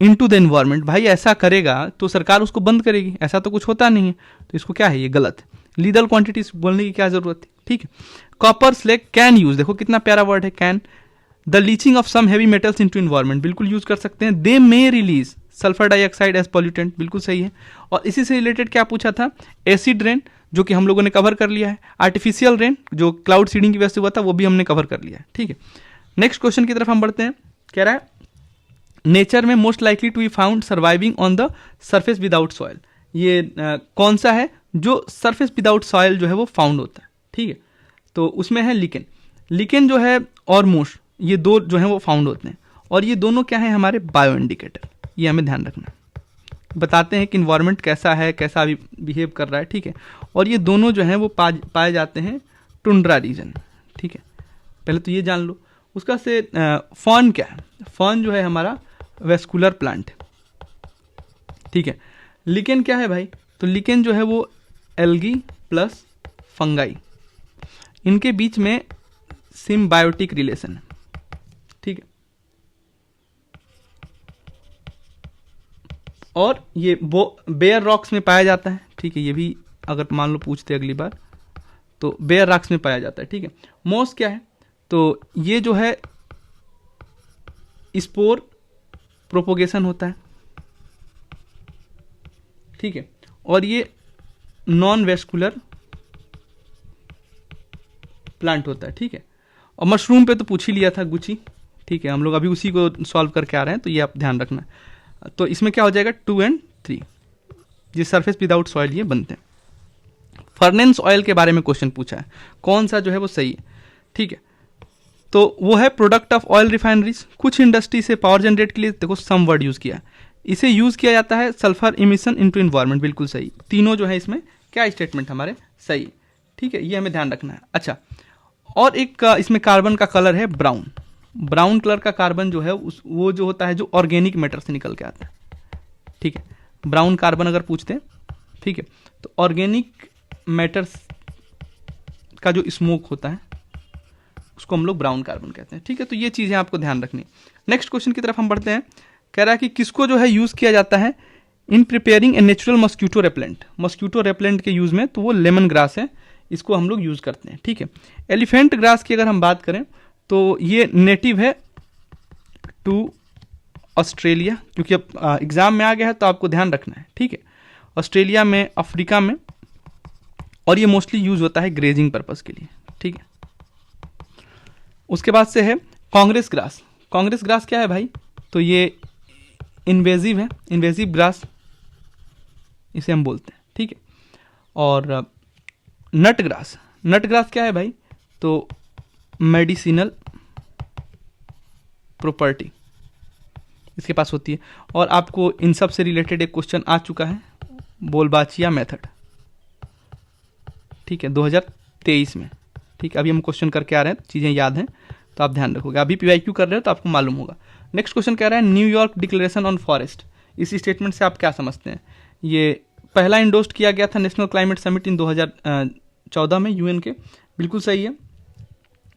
इनटू द एनवायरमेंट। भाई ऐसा करेगा तो सरकार उसको बंद करेगी, ऐसा तो कुछ होता नहीं है, तो इसको क्या है, ये गलत है। लीथल क्वांटिटीज बोलने की क्या जरूरत है, ठीक है। कॉपर स्लैग कैन यूज, देखो कितना प्यारा वर्ड है can. The leaching of some heavy metals into environment, बिल्कुल यूज कर सकते हैं। They may release sulphur dioxide as pollutant, बिल्कुल सही है। और इसी से रिलेटेड क्या पूछा था, एसिड रेन, जो कि हम लोगों ने कवर कर लिया है। आर्टिफिशियल रेन जो क्लाउड सीडिंग की वजह से हुआ था, वो भी हमने कवर कर लिया है, ठीक है। नेक्स्ट क्वेश्चन की तरफ हम बढ़ते हैं। कह रहा है नेचर में most likely to be found surviving on the surface without soil, ये कौन सा है जो सरफेस विदाउट सॉइल जो है वो फाउंड होता है, ठीक है। तो उसमें है लिकेन, लिकेन जो है और मूस, ये दो जो है वो फाउंड होते हैं। और ये दोनों क्या है, हमारे बायो इंडिकेटर, ये हमें ध्यान रखना है, बताते हैं कि इन्वायरमेंट कैसा है, कैसा बिहेव कर रहा है, ठीक है। और ये दोनों जो हैं वो पाए जाते हैं टुंड्रा रीजन, ठीक है। पहले तो ये जान लो। उसका से फॉर्न क्या है, फॉर्न जो है हमारा वेस्कुलर प्लांट, ठीक है। लिकेन क्या है भाई, तो लिकेन जो है वो एल्गी प्लस फंगाई, इनके बीच में सिम्बायोटिक रिलेशन है, ठीक है। और ये बेयर रॉक्स में पाया जाता है, ठीक है। ये भी अगर मान लो पूछते अगली बार तो बेयर रॉक्स में पाया जाता है, ठीक है। मोस क्या है, तो ये जो है स्पोर प्रोपोगेशन होता है, ठीक है। और ये नॉन वेस्कुलर प्लांट होता है, ठीक है। और मशरूम पे तो पूछ ही लिया था गुची, ठीक है। हम लोग अभी उसी को सॉल्व करके आ रहे हैं, तो ये आप ध्यान रखना। तो इसमें क्या हो जाएगा 2 और 3, जिस सरफेस विदाउट सॉइल ये बनते हैं। फर्नेंस ऑयल के बारे में क्वेश्चन पूछा है, कौन सा जो है वो सही है, ठीक है। तो वो है प्रोडक्ट ऑफ ऑयल रिफाइनरीज। कुछ इंडस्ट्री से पावर जनरेट के लिए देखो सम वर्ड यूज किया है, इसे यूज किया जाता है सल्फर इमिशन इनटू एनवायरनमेंट, बिल्कुल सही। तीनों जो है इसमें क्या स्टेटमेंट हमारे सही, ठीक है। ये हमें ध्यान रखना है। अच्छा, और एक इसमें कार्बन का कलर है ब्राउन, ब्राउन कलर का कार्बन जो है वो जो होता है जो ऑर्गेनिक मैटर से निकल के आता है, ठीक है। ब्राउन कार्बन अगर पूछते हैं, ठीक है, तो ऑर्गेनिक मैटर का जो स्मोक होता है उसको हम लोग ब्राउन कार्बन कहते हैं, ठीक है। तो ये चीजें आपको ध्यान रखनी। नेक्स्ट क्वेश्चन की तरफ हम बढ़ते हैं। कह रहा है कि किसको जो है यूज किया जाता है in preparing a natural mosquito repellent, mosquito repellent के यूज में, तो वो लेमन ग्रास है, इसको हम लोग यूज करते हैं, ठीक है। एलिफेंट ग्रास की अगर हम बात करें तो ये नेटिव है टू ऑस्ट्रेलिया, क्योंकि अब एग्जाम में आ गया है तो आपको ध्यान रखना है, ठीक है। ऑस्ट्रेलिया में, अफ्रीका में, और ये मोस्टली यूज होता है ग्रेजिंग पर्पस के लिए, ठीक है। उसके बाद से है कांग्रेस ग्रास। कांग्रेस ग्रास क्या है भाई, तो ये इन्वेजिव है, इन्वेजिव ग्रास इसे हम बोलते हैं, ठीक है। और नट ग्रास, नट ग्रास क्या है भाई, तो मेडिसिनल प्रॉपर्टी इसके पास होती है। और आपको इन सब से रिलेटेड एक क्वेश्चन आ चुका है, बोलबाचिया मेथड, ठीक है, 2023 में, ठीक है। अभी हम क्वेश्चन करके आ रहे हैं, चीजें याद हैं तो आप ध्यान रखोगे। अभी पीवाईक्यू कर रहे हो तो आपको मालूम होगा। नेक्स्ट क्वेश्चन कह रहा है न्यूयॉर्क डिक्लेरेशन ऑन फॉरेस्ट, इस स्टेटमेंट से आप क्या समझते हैं। ये पहला इंडोर्स किया गया था नेशनल क्लाइमेट समिट इन 2014 में यूएन के, बिल्कुल सही है।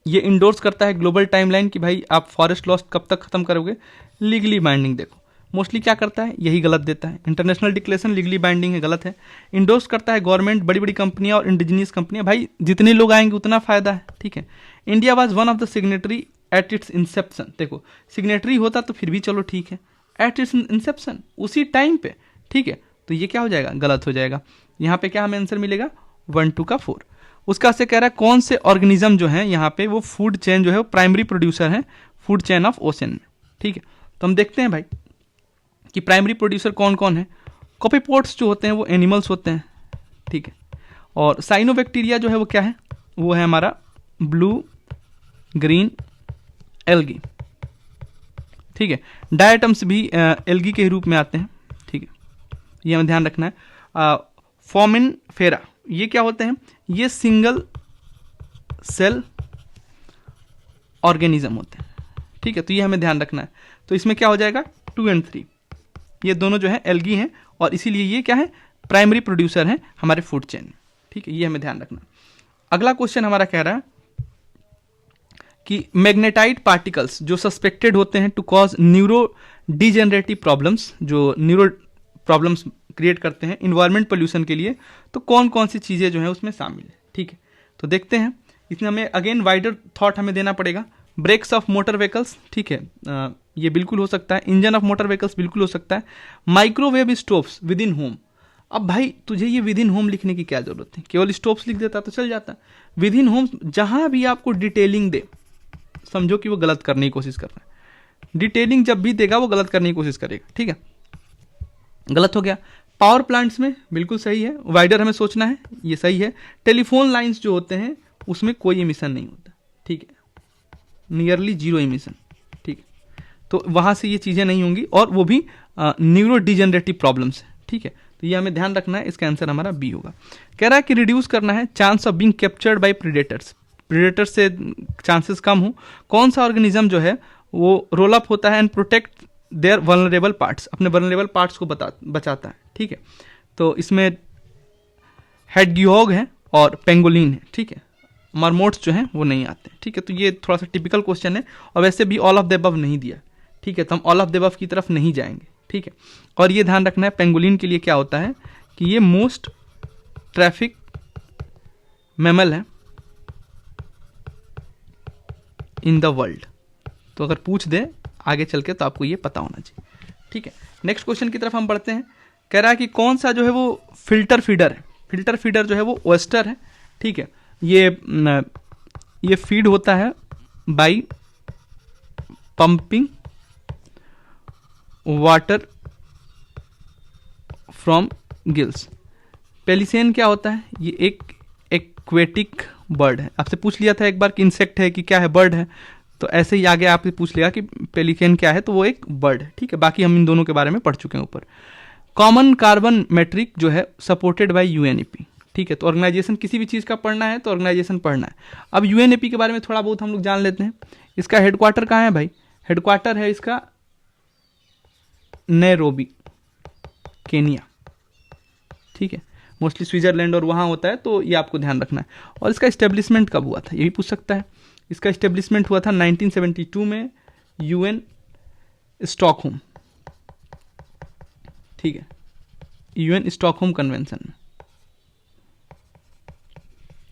ये इंडोर्स करता है ग्लोबल टाइमलाइन कि भाई आप फॉरेस्ट लॉस कब तक खत्म करोगे, लीगली बाइंडिंग। देखो मोस्टली क्या करता है, यही गलत देता है। इंटरनेशनल डिक्लेरेशन लीगली बाइंडिंग है, गलत है। इंडोर्स करता है गवर्नमेंट, बड़ी बड़ी कंपनियां और इंडिजिनियस कंपनियां, भाई जितने लोग आएंगे उतना फायदा है, ठीक है। India was one of the signatory at its inception, देखो सिग्नेटरी होता तो फिर भी चलो ठीक है, एट इट्स इंसेप्शन, उसी टाइम पे, ठीक है। तो ये क्या हो जाएगा, गलत हो जाएगा। यहाँ पे क्या हमें आंसर मिलेगा 1 2 का 4। उसका से कह रहा है कौन से ऑर्गेनिज्म जो है यहाँ पे वो फूड चेन जो है वो प्राइमरी प्रोड्यूसर है फूड चेन ऑफ ओशन में, ठीक है। तो हम देखते हैं भाई कि प्राइमरी प्रोड्यूसर कौन कौन है। कॉपीपोड्स जो होते हैं वो एनिमल्स होते हैं, ठीक है। और साइनोबैक्टीरिया जो है वो क्या है, वो है हमारा ब्लू ग्रीन एल्गी, ठीक है। डायटम्स भी एल्गी के रूप में आते हैं, ठीक है, ये हमें ध्यान रखना है। फॉर्मिन फेरा ये क्या होते हैं, ये सिंगल सेल ऑर्गेनिज्म होते हैं, ठीक है। तो ये हमें ध्यान रखना है। तो इसमें क्या हो जाएगा 2 और 3, ये दोनों जो है एल्गी हैं और इसीलिए ये क्या है, प्राइमरी प्रोड्यूसर हैं हमारे फूड चेन में, ठीक है। ये हमें ध्यान रखना। अगला क्वेश्चन हमारा कह रहा है कि मैग्नेटाइट पार्टिकल्स जो सस्पेक्टेड होते हैं to cause neuro degenerative problems, जो न्यूरो प्रॉब्लम्स क्रिएट करते हैं इन्वायरमेंट पोल्यूशन के लिए, तो कौन कौन सी चीजें जो है उसमें शामिल है, ठीक है। तो देखते हैं, इसमें हमें अगेन वाइडर थॉट हमें देना पड़ेगा। ब्रेक्स ऑफ मोटर व्हीकल्स, ठीक है, ये बिल्कुल हो सकता है। इंजन ऑफ मोटर व्हीकल्स बिल्कुल हो सकता है। Microwave stoves with in home, अब भाई तुझे ये विद इन होम लिखने की क्या जरूरत है, केवल स्टोव्स लिख देता तो चल जाता। विद इन होम जहां भी आपको डिटेलिंग दे, समझो कि वो गलत करने की कोशिश कर रहा है। डिटेलिंग जब भी देगा वो गलत करने की कोशिश करेगा, ठीक है, गलत हो गया। पावर प्लांट्स में बिल्कुल सही है, वाइडर हमें सोचना है, ये सही है। टेलीफोन लाइंस जो होते हैं उसमें कोई एमिशन नहीं होता, ठीक है, नियरली जीरो एमिशन, ठीक है, तो वहां से ये चीजें नहीं होंगी, और वो भी न्यूरो डिजेनरेटिव प्रॉब्लम्स है, ठीक है, तो ये हमें ध्यान रखना है। इसका आंसर हमारा बी होगा। कह रहा है कि रिड्यूस करना है chance of being captured by predators, predators से चांसेस कम हो। कौन सा ऑर्गेनिज्म जो है वो रोल अप होता है and protect their vulnerable parts, अपने वल्नरेबल पार्ट्स को बचाता है, ठीक है, तो इसमें हेडगियोग है और पेंगोलिन है, ठीक है, मरमोट्स जो हैं वो नहीं आते, ठीक है, तो ये थोड़ा सा टिपिकल क्वेश्चन है, और वैसे भी ऑल ऑफ द अबव नहीं दिया, ठीक है, तो हम ऑल ऑफ द अबव की तरफ नहीं जाएंगे, ठीक है। और ये ध्यान रखना है पेंगोलिन के लिए क्या होता है कि ये मोस्ट ट्रैफिक मैमल है इन द वर्ल्ड, तो अगर पूछ दे आगे चल के तो आपको ये पता होना चाहिए, ठीक है। नेक्स्ट क्वेश्चन की तरफ हम बढ़ते हैं। कह रहा है कि कौन सा जो है वो फिल्टर फीडर है। फिल्टर फीडर जो है वो ओएस्टर है, ठीक है, ये फीड होता है by pumping water from gills. पेलिसेन क्या होता है, ये एक एक्वेटिक बर्ड है। आपसे पूछ लिया था एक बार कि इंसेक्ट है कि क्या है, बर्ड है, तो ऐसे ही आगे आपसे पूछ लिया कि पेलिकेन क्या है, तो वो एक बर्ड है, ठीक है। बाकी हम इन दोनों के बारे में पढ़ चुके हैं ऊपर। कॉमन कार्बन मैट्रिक जो है सपोर्टेड बाय यूएनईपी, ठीक है, तो ऑर्गेनाइजेशन किसी भी चीज का पढ़ना है तो ऑर्गेनाइजेशन पढ़ना है। अब यूएनईपी के बारे में थोड़ा बहुत हम लोग जान लेते हैं। इसका हेडक्वार्टर कहाँ है भाई, हेडक्वार्टर है इसका नैरोबी, केनिया, ठीक है, मोस्टली स्विट्जरलैंड और वहां होता है, तो ये आपको ध्यान रखना है। और इसका एस्टेब्लिशमेंट कब हुआ था ये भी पूछ सकता है। इसका एस्टेब्लिशमेंट हुआ था 1972 में यूएन स्टॉकहोम, ठीक है, यूएन स्टॉकहोम कन्वेंशन में,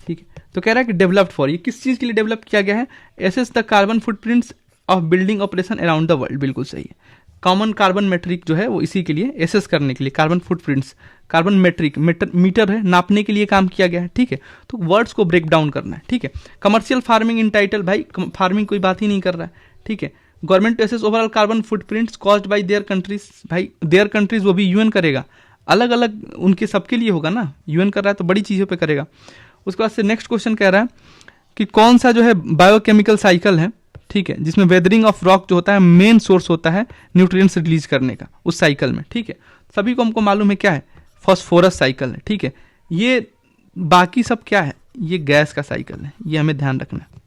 ठीक है। तो कह रहा है कि डेवलप्ड फॉर, ये किस चीज के लिए डेवलप किया गया है, assess the carbon footprints of building operation around the world, बिल्कुल सही है। कॉमन कार्बन मेट्रिक जो है वो इसी के लिए, एसेस करने के लिए, carbon footprints, carbon metric meter है, नापने के लिए काम किया गया है, ठीक है, तो वर्ड्स को ब्रेक डाउन करना है, ठीक है। कमर्शियल फार्मिंग इन टाइटल, भाई फार्मिंग कोई बात ही नहीं कर रहा है, ठीक है। Government to assess overall carbon footprints caused by their countries, भाई देयर कंट्रीज वो भी यूएन करेगा, अलग अलग उनके सबके लिए होगा ना, यूएन कर रहा है तो बड़ी चीजों पे करेगा। उसके बाद से नेक्स्ट क्वेश्चन कह रहा है कि कौन सा जो है बायोकेमिकल साइकिल है, ठीक है, जिसमें वेदरिंग ऑफ रॉक जो होता है मेन सोर्स होता है न्यूट्रिएंट्स रिलीज करने का उस साइकिल में, ठीक है। सभी को हमको मालूम है क्या है, फॉस्फोरस साइकिल है, ठीक है। ये बाकी सब क्या है, ये गैस का साइकिल है, ये हमें ध्यान रखना है,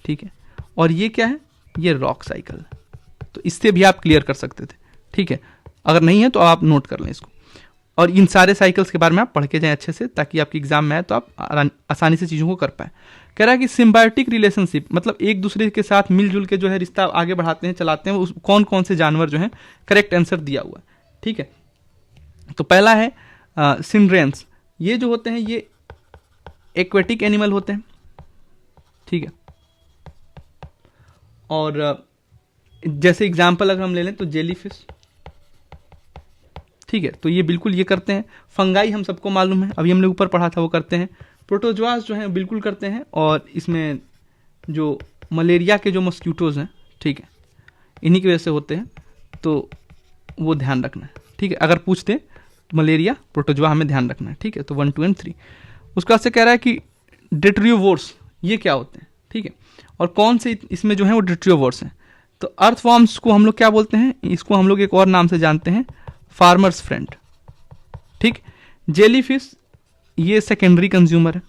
ठीक है। और ये क्या है, ये रॉक साइकिल है, तो इससे भी आप क्लियर कर सकते थे, ठीक है। अगर नहीं है तो आप नोट कर लें इसको, और इन सारे साइकिल्स के बारे में आप पढ़ के जाएं अच्छे से, ताकि आपकी एग्जाम में आए तो आप आसानी से चीज़ों को कर पाए। कह रहा है कि सिम्बायोटिक रिलेशनशिप, मतलब एक दूसरे के साथ मिलजुल के जो है रिश्ता आगे बढ़ाते हैं, चलाते हैं, उस कौन कौन से जानवर जो हैं, करेक्ट आंसर दिया हुआ है, ठीक है। तो पहला है सिंड्रेंस, ये जो होते हैं ये एक्वेटिक एनिमल होते हैं, ठीक है। और जैसे एग्जाम्पल अगर हम ले लें तो जेलीफिश, ठीक है, तो ये बिल्कुल ये करते हैं। फंगाई हम सबको मालूम है, अभी हमने ऊपर पढ़ा था, वो करते हैं। प्रोटोजोआस जो हैं बिल्कुल करते हैं, और इसमें जो मलेरिया के जो मॉस्किटोज हैं, ठीक है, इन्हीं की वजह से होते हैं, तो वो ध्यान रखना है, ठीक है। अगर पूछते तो मलेरिया प्रोटोजोआ हमें ध्यान रखना है, ठीक है। तो 1 2 3 उसके बाद से कह रहा है कि डिट्रियोवोर्स ये क्या होते हैं, ठीक है, और कौन से इसमें जो है वो डिट्रियोवोर्स हैं। तो अर्थवॉर्म्स को हम लोग क्या बोलते हैं, इसको हम लोग एक और नाम से जानते हैं, फार्मर्स फ्रेंड, ठीक। जेलीफिश ये सेकेंडरी कंज्यूमर है,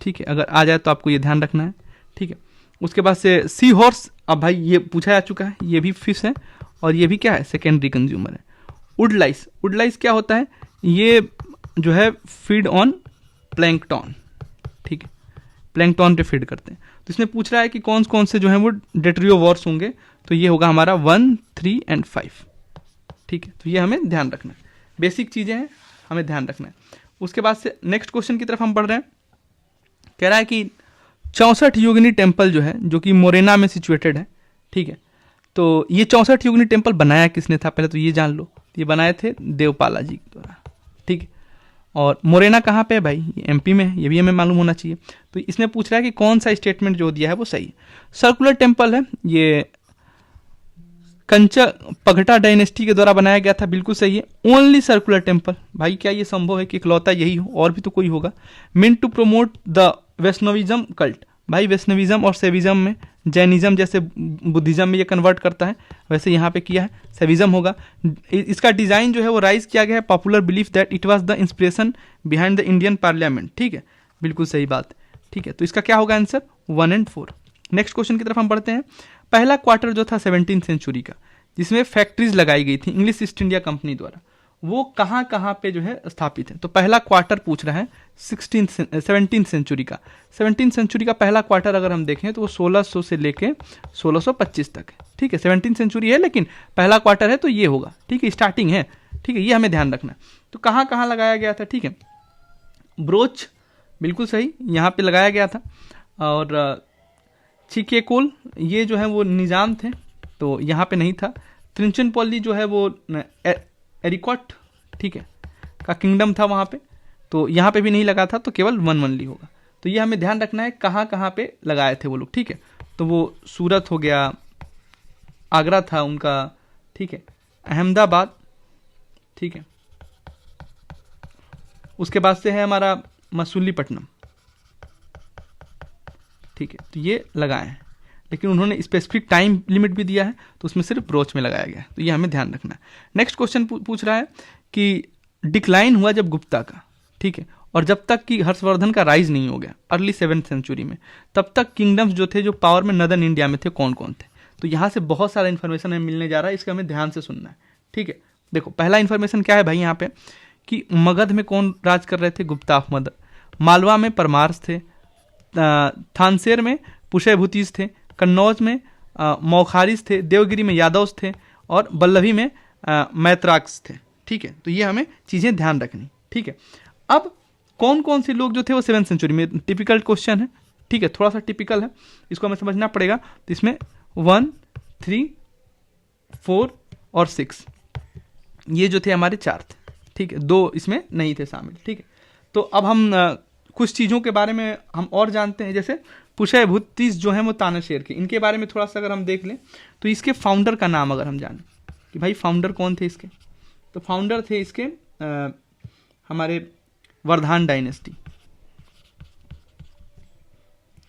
ठीक है, अगर आ जाए तो आपको ये ध्यान रखना है, ठीक है। उसके बाद से सी हॉर्स, अब भाई ये पूछा जा चुका है, ये भी फिश है और ये भी क्या है, सेकेंडरी कंज्यूमर है। वुडलाइस, वुडलाइस क्या होता है, ये जो है फीड ऑन प्लैंकटन, ठीक है, प्लैंकटन पे फीड करते हैं। तो इसमें पूछ रहा है कि कौन कौन से जो है वो डेट्रियोवोर्स होंगे, तो ये होगा हमारा 1 3 और 5, ठीक है। तो ये हमें ध्यान रखना है, बेसिक चीजें हैं, हमें ध्यान रखना है। उसके बाद से नेक्स्ट क्वेश्चन की तरफ हम बढ़ रहे हैं। कह रहा है कि 64 योगिनी टेम्पल जो है, जो कि मोरेना में सिचुएटेड है, ठीक है। तो ये 64 योगिनी टेम्पल बनाया किसने था, पहले तो ये जान लो। ये बनाए थे देवपाला जी द्वारा, ठीक है। और मोरेना कहाँ पे है भाई, ये एमपी में है, ये भी हमें मालूम होना चाहिए। तो इसमें पूछ रहा है कि कौन सा स्टेटमेंट जो दिया है वो सही है। सर्कुलर टेम्पल है, ये कंचा पगटा डायनेस्टी के द्वारा बनाया गया था, बिल्कुल सही है। ओनली सर्कुलर टेम्पल, भाई क्या ये संभव है कि इकलौता यही हो, और भी तो कोई होगा। Mean to promote the Vaishnavism cult, भाई वैष्णविज्म और सेविज्म में, जैनिज्म जैसे बुद्धिज्म में ये कन्वर्ट करता है, वैसे यहाँ पे किया है, सेविज्म होगा। इसका डिजाइन जो है वो राइज किया गया है popular belief that it was the inspiration behind the Indian parliament, ठीक है, बिल्कुल सही बात, ठीक है। तो इसका क्या होगा आंसर, 1 और 4। नेक्स्ट क्वेश्चन की तरफ हम बढ़ते हैं। पहला क्वार्टर जो था 17th सेंचुरी का, जिसमें फैक्ट्रीज लगाई गई थी इंग्लिश ईस्ट इंडिया कंपनी द्वारा, वो कहाँ कहाँ पे जो है स्थापित है। तो पहला क्वार्टर पूछ रहा है 17th सेंचुरी का। 17th सेंचुरी का पहला क्वार्टर अगर हम देखें तो वो 1600 से लेके 1625 तक है, ठीक है। 17th सेंचुरी है लेकिन पहला क्वार्टर है तो ये होगा, ठीक है, स्टार्टिंग है, ठीक है, ये हमें ध्यान रखना है। तो कहाँ कहाँ लगाया गया था, ठीक है। ब्रोच बिल्कुल सही, यहाँ पे लगाया गया था। और चिकेकोल ये जो है वो निजाम थे, तो यहाँ पे नहीं था। त्रिंचनपल्ली जो है वो एरिकॉट, ठीक है, का किंगडम था वहाँ पे, तो यहाँ पे भी नहीं लगा था, तो केवल 1 ओनली होगा। तो ये हमें ध्यान रखना है कहाँ कहाँ पे लगाए थे वो लोग, ठीक है। तो वो सूरत हो गया, आगरा था उनका, ठीक है, अहमदाबाद, ठीक है। उसके बाद से है हमारा मसूलीपट्टनम, ठीक है। तो ये लगाए हैं, लेकिन उन्होंने स्पेसिफिक टाइम लिमिट भी दिया है, तो उसमें सिर्फ ब्रोच में लगाया गया है, तो ये हमें ध्यान रखना है। नेक्स्ट क्वेश्चन पूछ रहा है कि डिक्लाइन हुआ जब गुप्ता का, ठीक है, और जब तक कि हर्षवर्धन का राइज नहीं हो गया अर्ली 7th सेंचुरी में, तब तक किंगडम्स जो थे जो पावर में नदर्न इंडिया में थे कौन कौन थे। तो यहाँ से बहुत सारा इन्फॉर्मेशन हमें मिलने जा रहा है, इसका हमें ध्यान से सुनना है, ठीक है। देखो पहला इन्फॉर्मेशन क्या है भाई यहाँ पे, कि मगध में कौन राज कर रहे थे, गुप्ता ऑफ मगध। मालवा में परमार्स थे, थानसेर में पुष्यभूतिस थे, कन्नौज में मौखारिस थे, देवगिरी में यादव्स थे, और बल्लभी में मैत्राक्स थे, ठीक है। तो ये हमें चीज़ें ध्यान रखनी, ठीक है। अब कौन कौन से लोग जो थे वो 7th सेंचुरी में, टिपिकल क्वेश्चन है, ठीक है, थोड़ा सा टिपिकल है, इसको हमें समझना पड़ेगा। तो इसमें 1, 3, 4 और 6 ये जो थे हमारे 4 थे, ठीक है, 2 इसमें नहीं थे शामिल, ठीक है। तो अब हम कुछ चीज़ों के बारे में हम और जानते हैं, जैसे पुष्यभूतिस जो है वो तानाशेर के, इनके बारे में थोड़ा सा अगर हम देख लें तो इसके फाउंडर का नाम अगर हम जानें कि भाई फाउंडर कौन थे इसके, तो फाउंडर थे इसके हमारे वर्धान डायनेस्टी,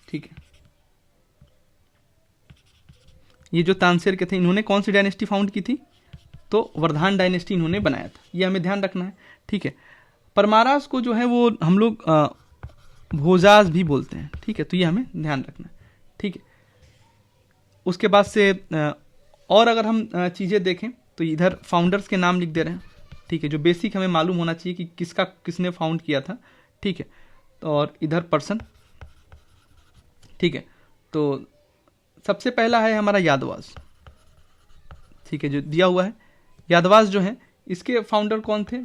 ठीक है। ये जो तानसेर के थे, इन्होंने कौन सी डायनेस्टी फाउंड की थी, तो वर्धान डायनेस्टी इन्होंने बनाया था, ये हमें ध्यान रखना है, ठीक है। परमारास को जो है वो हम लोग भोजास भी बोलते हैं, ठीक है, तो ये हमें ध्यान रखना है, ठीक है। उसके बाद से और अगर हम चीज़ें देखें तो इधर फाउंडर्स के नाम लिख दे रहे हैं, ठीक है, जो बेसिक हमें मालूम होना चाहिए कि किसने फाउंड किया था, ठीक है। और इधर पर्सन, ठीक है। तो सबसे पहला है हमारा यादवास, ठीक है, जो दिया हुआ है। यादवास जो है इसके फाउंडर कौन थे,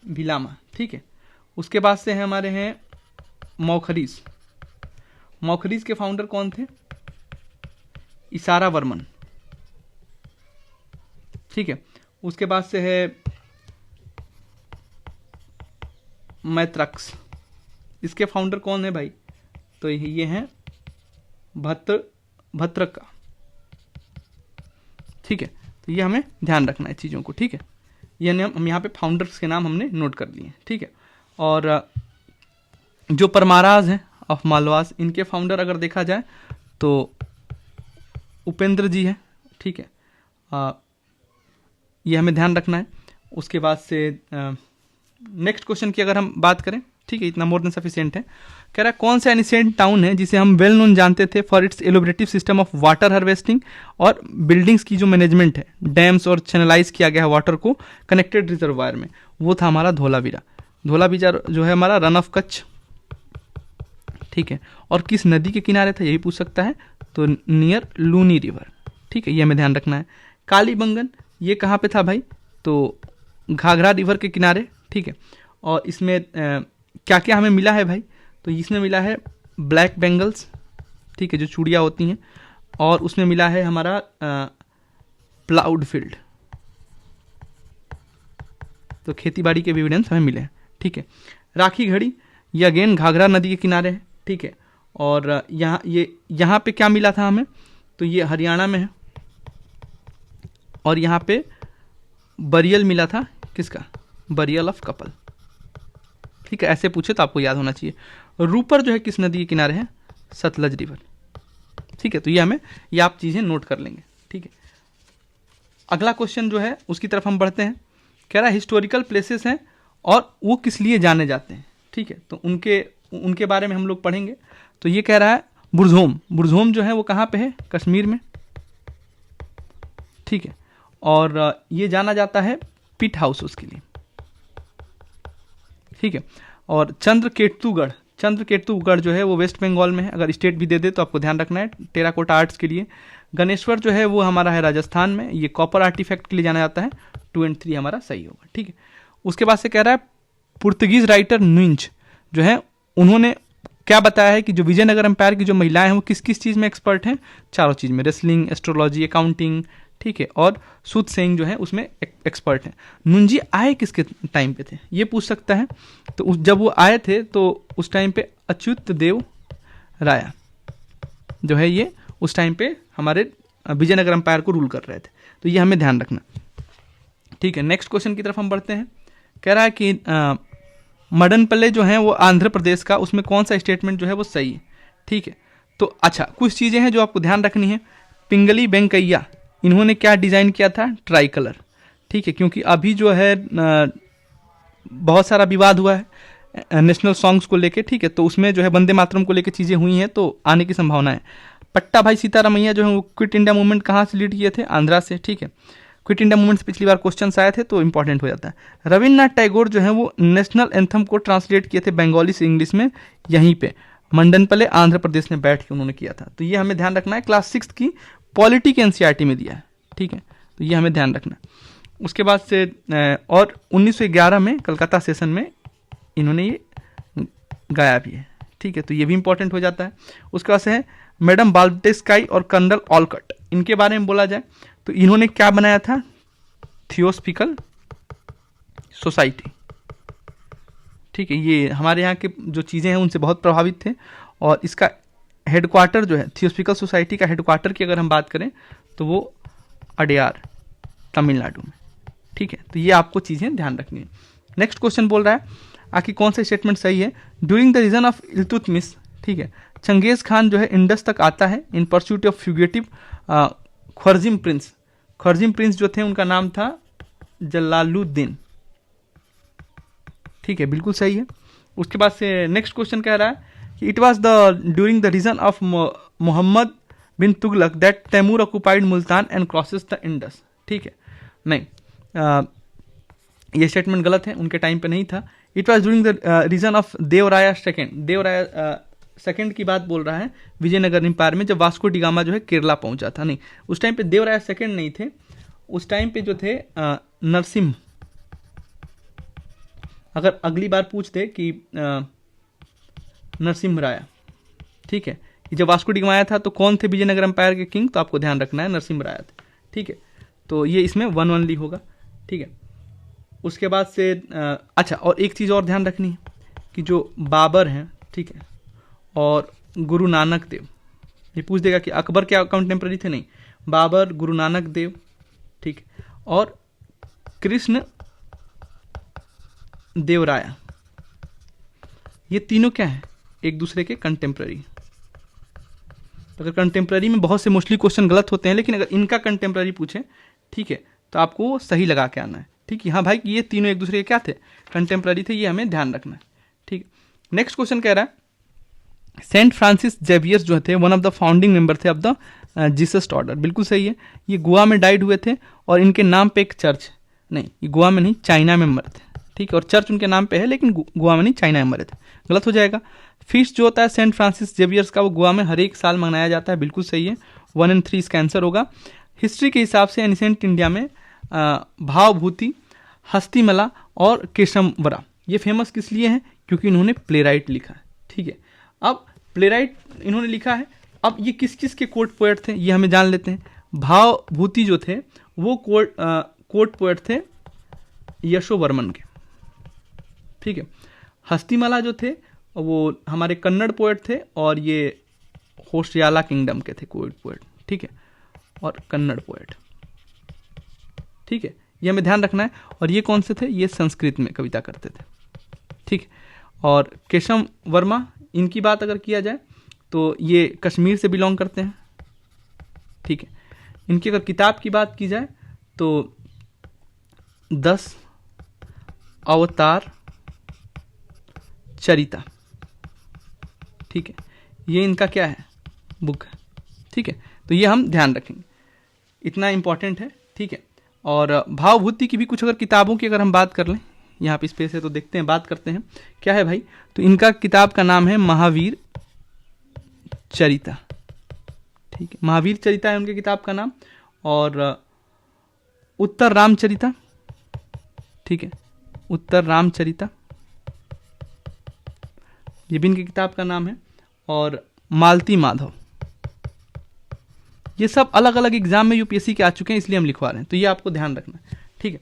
भीलामा, ठीक है। उसके बाद से है हमारे हैं मौखरीस, मौखरीस के फाउंडर कौन थे, इसारा वर्मन, ठीक है। उसके बाद से है मैत्रक्स, इसके फाउंडर कौन है भाई, तो ये हैं भद्रका, ठीक है। तो ये हमें ध्यान रखना है चीज़ों को, ठीक है। ये हम यहाँ पे फाउंडर्स के नाम हमने नोट कर लिए, ठीक है। और जो परमाराज हैं ऑफ मालवास, इनके फाउंडर अगर देखा जाए तो उपेंद्र जी हैं, ठीक है, ये हमें ध्यान रखना है। उसके बाद से नेक्स्ट क्वेश्चन की अगर हम बात करें, ठीक है, इतना मोर देन सफिशिएंट है। कह रहा है कौन सा एनिसेंट टाउन है जिसे हम वेल नोन जानते थे for its elaborative system of water harvesting और बिल्डिंग्स की जो मैनेजमेंट है, डैम्स और चैनलाइज किया गया है वाटर को कनेक्टेड रिजर्वायर में, वो था हमारा धोलावीरा। धोलावीरा जो है हमारा रन ऑफ कच्छ, ठीक है। और किस नदी के किनारे था यही पूछ सकता है, तो नियर लूनी रिवर, ठीक है, ये हमें ध्यान रखना है। कालीबंगन ये कहाँ पे था भाई, तो घाघरा रिवर के किनारे, ठीक है। और इसमें क्या क्या हमें मिला है भाई, तो इसमें मिला है ब्लैक बेंगल्स, ठीक है, जो चूड़ियाँ होती हैं, और उसमें मिला है हमारा प्लाउड फील्ड, तो खेती बाड़ी के भी एविडेंस हमें मिले हैं, ठीक है। राखी घड़ी, ये अगेन घाघरा नदी के किनारे है, ठीक है। और यहाँ पे क्या मिला था हमें, तो ये हरियाणा में है, और यहाँ पे बरियल मिला था, किसका, बरियल ऑफ कपल, ठीक है। ऐसे पूछे तो आपको याद होना चाहिए। रूपर जो है किस नदी के किनारे है, सतलज रिवर, ठीक है। तो ये आप चीज़ें नोट कर लेंगे, ठीक है। अगला क्वेश्चन जो है उसकी तरफ हम बढ़ते हैं। कह रहा है हिस्टोरिकल प्लेसेस हैं और वो किस लिए जाने जाते हैं, ठीक है। तो उनके बारे में हम लोग पढ़ेंगे। तो ये कह रहा है बुरज़ोम जो है वो कहाँ पे है, कश्मीर में, ठीक है। और ये जाना जाता है पिट हाउस उसके लिए, ठीक है। और चंद्रकेतुगढ़ जो है वो वेस्ट बंगाल में है, अगर स्टेट भी दे दे तो आपको ध्यान रखना है, टेराकोटा आर्ट्स के लिए। गणेश्वर जो है वो हमारा है राजस्थान में, ये कॉपर आर्टिफैक्ट के लिए जाना जाता है। 2 और 3 हमारा सही होगा, ठीक है। उसके बाद से कह रहा है पुर्तगीज राइटर नुइंच जो है उन्होंने क्या बताया है कि जो विजयनगर एम्पायर की जो महिलाएं हैं वो किस किस चीज़ में एक्सपर्ट हैं, चारों चीज़ में, रेसलिंग, एस्ट्रोलॉजी, अकाउंटिंग, ठीक है, और सूद सेइंग जो है उसमें एक्सपर्ट हैं। नुंजी आए किसके टाइम पे थे, ये पूछ सकता है। तो जब वो आए थे तो उस टाइम पे अच्युत देव राय जो है ये उस टाइम पे हमारे विजयनगर एम्पायर को रूल कर रहे थे, तो ये हमें ध्यान रखना, ठीक है। नेक्स्ट क्वेश्चन की तरफ हम बढ़ते हैं। कह रहा है कि मदनपल्ले जो है वो आंध्र प्रदेश का, उसमें कौन सा स्टेटमेंट जो है वो सही है, ठीक है। तो अच्छा, कुछ चीज़ें हैं जो आपको ध्यान रखनी है। पिंगली वेंकैया इन्होंने क्या डिज़ाइन किया था, ट्राई कलर, ठीक है, क्योंकि अभी जो है बहुत सारा विवाद हुआ है नेशनल सॉन्ग्स को लेके, ठीक है। तो उसमें जो है वंदे मातरम को लेके चीज़ें हुई हैं, तो आने की संभावना है। पट्टा भाई सीतारामैया जो है वो क्विट इंडिया मूवमेंट कहाँ से लीड किए थे, आंध्रा से, ठीक है। क्विट इंडिया मूवमेंट से पिछली बार क्वेश्चन आए थे तो इंपॉर्टेंट हो जाता है। रविन्द्रनाथ टैगोर जो है वो नेशनल एंथम को ट्रांसलेट किए थे बंगाली से इंग्लिश में, यहीं पे मंडनपल्ले आंध्र प्रदेश में बैठ के उन्होंने किया था। तो ये हमें ध्यान रखना है, क्लास 6 की पॉलिटी के एनसीईआरटी में दिया है, ठीक है। तो ये हमें ध्यान रखना है। उसके बाद से और 1911 में कलकत्ता सेशन में इन्होंने ये गाया भी है, ठीक है। तो ये भी इंपॉर्टेंट हो जाता है। उसके बाद से है मैडम बाल्टेस्काई और कर्नल ऑलकट, इनके बारे में बोला जाए तो इन्होंने क्या बनाया था, थियोसफिकल सोसाइटी, ठीक है। ये हमारे यहाँ के जो चीज़ें हैं उनसे बहुत प्रभावित थे, और इसका हेडक्वार्टर जो है थियोसफिकल सोसाइटी का हेडक्वार्टर की अगर हम बात करें तो वो अडयार, तमिलनाडु में, ठीक है। तो ये आपको चीज़ें ध्यान रखनी है। नेक्स्ट क्वेश्चन बोल रहा है आखिर कौन सा स्टेटमेंट सही है। During the reign of Iltutmish, ठीक है, चंगेज खान जो है इंडस तक आता है इन परस्यूट ऑफ फ्यूगेटिव ख्वारिज़्म प्रिंस जो थे उनका नाम था जलालुद्दीन, ठीक है, बिल्कुल सही है। उसके बाद से नेक्स्ट क्वेश्चन कह रहा है कि it was the during the reign of Mohammad bin Tughlaq that Timur occupied Multan and crosses the Indus, ठीक है। नहीं, ये स्टेटमेंट गलत है, उनके टाइम पे नहीं था। It was during the reign of Devaraya second की बात बोल रहा है विजयनगर एम्पायर में, जब वास्को डी गामा जो है केरला पहुंचा था। नहीं, उस टाइम पे देवराया सेकंड नहीं थे, उस टाइम पे जो थे नरसिम्ह। अगर अगली बार पूछते कि नरसिम्ह राया, ठीक है, जब वास्को डी गामा आया था तो कौन थे विजयनगर एम्पायर के किंग, तो आपको ध्यान रखना है नरसिम्ह राया थे, ठीक है। तो ये इसमें 1 ओनली होगा, ठीक है। उसके बाद से अच्छा, और एक चीज़ और ध्यान रखनी है कि जो बाबर हैं, ठीक है, और गुरु नानक देव, ये पूछ देगा कि अकबर क्या कंटेम्प्रेरी थे, नहीं, बाबर, गुरु नानक देव, ठीक, और कृष्ण देव राया, ये तीनों क्या है, एक दूसरे के कंटेम्प्रेरी। अगर कंटेम्प्रेरी में बहुत से मोस्टली क्वेश्चन गलत होते हैं, लेकिन अगर इनका कंटेम्प्रेरी पूछे, ठीक है, तो आपको सही लगा के आना है, ठीक है। हाँ भाई, ये तीनों एक दूसरे के क्या थे, कंटेम्प्रेरी थे, ये हमें ध्यान रखना है, ठीक। नेक्स्ट क्वेश्चन कह रहा है सेंट फ्रांसिस जेवियर्स जो थे one of the founding member थे ऑफ द जीसस ऑर्डर, बिल्कुल सही है। ये गोवा में डाइड हुए थे और इनके नाम पे एक चर्च, नहीं ये गोवा में नहीं चाइना में मरे थे, ठीक है, और चर्च उनके नाम पे है लेकिन गोवा में नहीं चाइना में मरे थे, गलत हो जाएगा। फीस्ट जो होता है सेंट फ्रांसिस जेवियर्स का वो गोवा में हर एक साल मनाया जाता है, बिल्कुल सही है। 1 और 3 इसका आंसर होगा। हिस्ट्री के हिसाब से एंशिएंट इंडिया में भावभूति हस्तिमला और केशवरा ये फेमस किस लिए हैं? क्योंकि इन्होंने प्लेराइट लिखा है। ठीक है, अब प्लेराइट इन्होंने लिखा है, अब ये किस किस के कोर्ट पोएट थे ये हमें जान लेते हैं। भावभूति जो थे वो कोर्ट पोएट थे यशोवर्मन के। ठीक है, हस्तिमला जो थे वो हमारे कन्नड़ पोएट थे और ये होशियाला किंगडम के थे कोर्ट पोएट। ठीक है, और कन्नड़ पोएट। ठीक है, ये हमें ध्यान रखना है। और ये कौन से थे? ये संस्कृत में कविता करते थे। ठीक है, और केशव वर्मा इनकी बात अगर किया जाए तो ये कश्मीर से बिलोंग करते हैं। ठीक है, इनकी अगर किताब की बात की जाए तो 10 अवतार चरिता। ठीक है, ये इनका क्या है? बुक है। ठीक है, तो ये हम ध्यान रखेंगे, इतना इंपॉर्टेंट है। ठीक है, और भावभूति की भी कुछ अगर किताबों की अगर हम बात कर लें, यहाँ पे स्पेस है तो देखते हैं, बात करते हैं क्या है भाई। तो इनका किताब का नाम है महावीर चरिता। ठीक है, महावीर चरिता है उनके किताब का नाम। और उत्तर रामचरिता। ठीक है, उत्तर रामचरिता ये भी इनकी किताब का नाम है। और मालती माधव, ये सब अलग अलग एग्जाम में यूपीएससी के आ चुके हैं, इसलिए हम लिखवा रहे हैं, तो ये आपको ध्यान रखना है। ठीक है,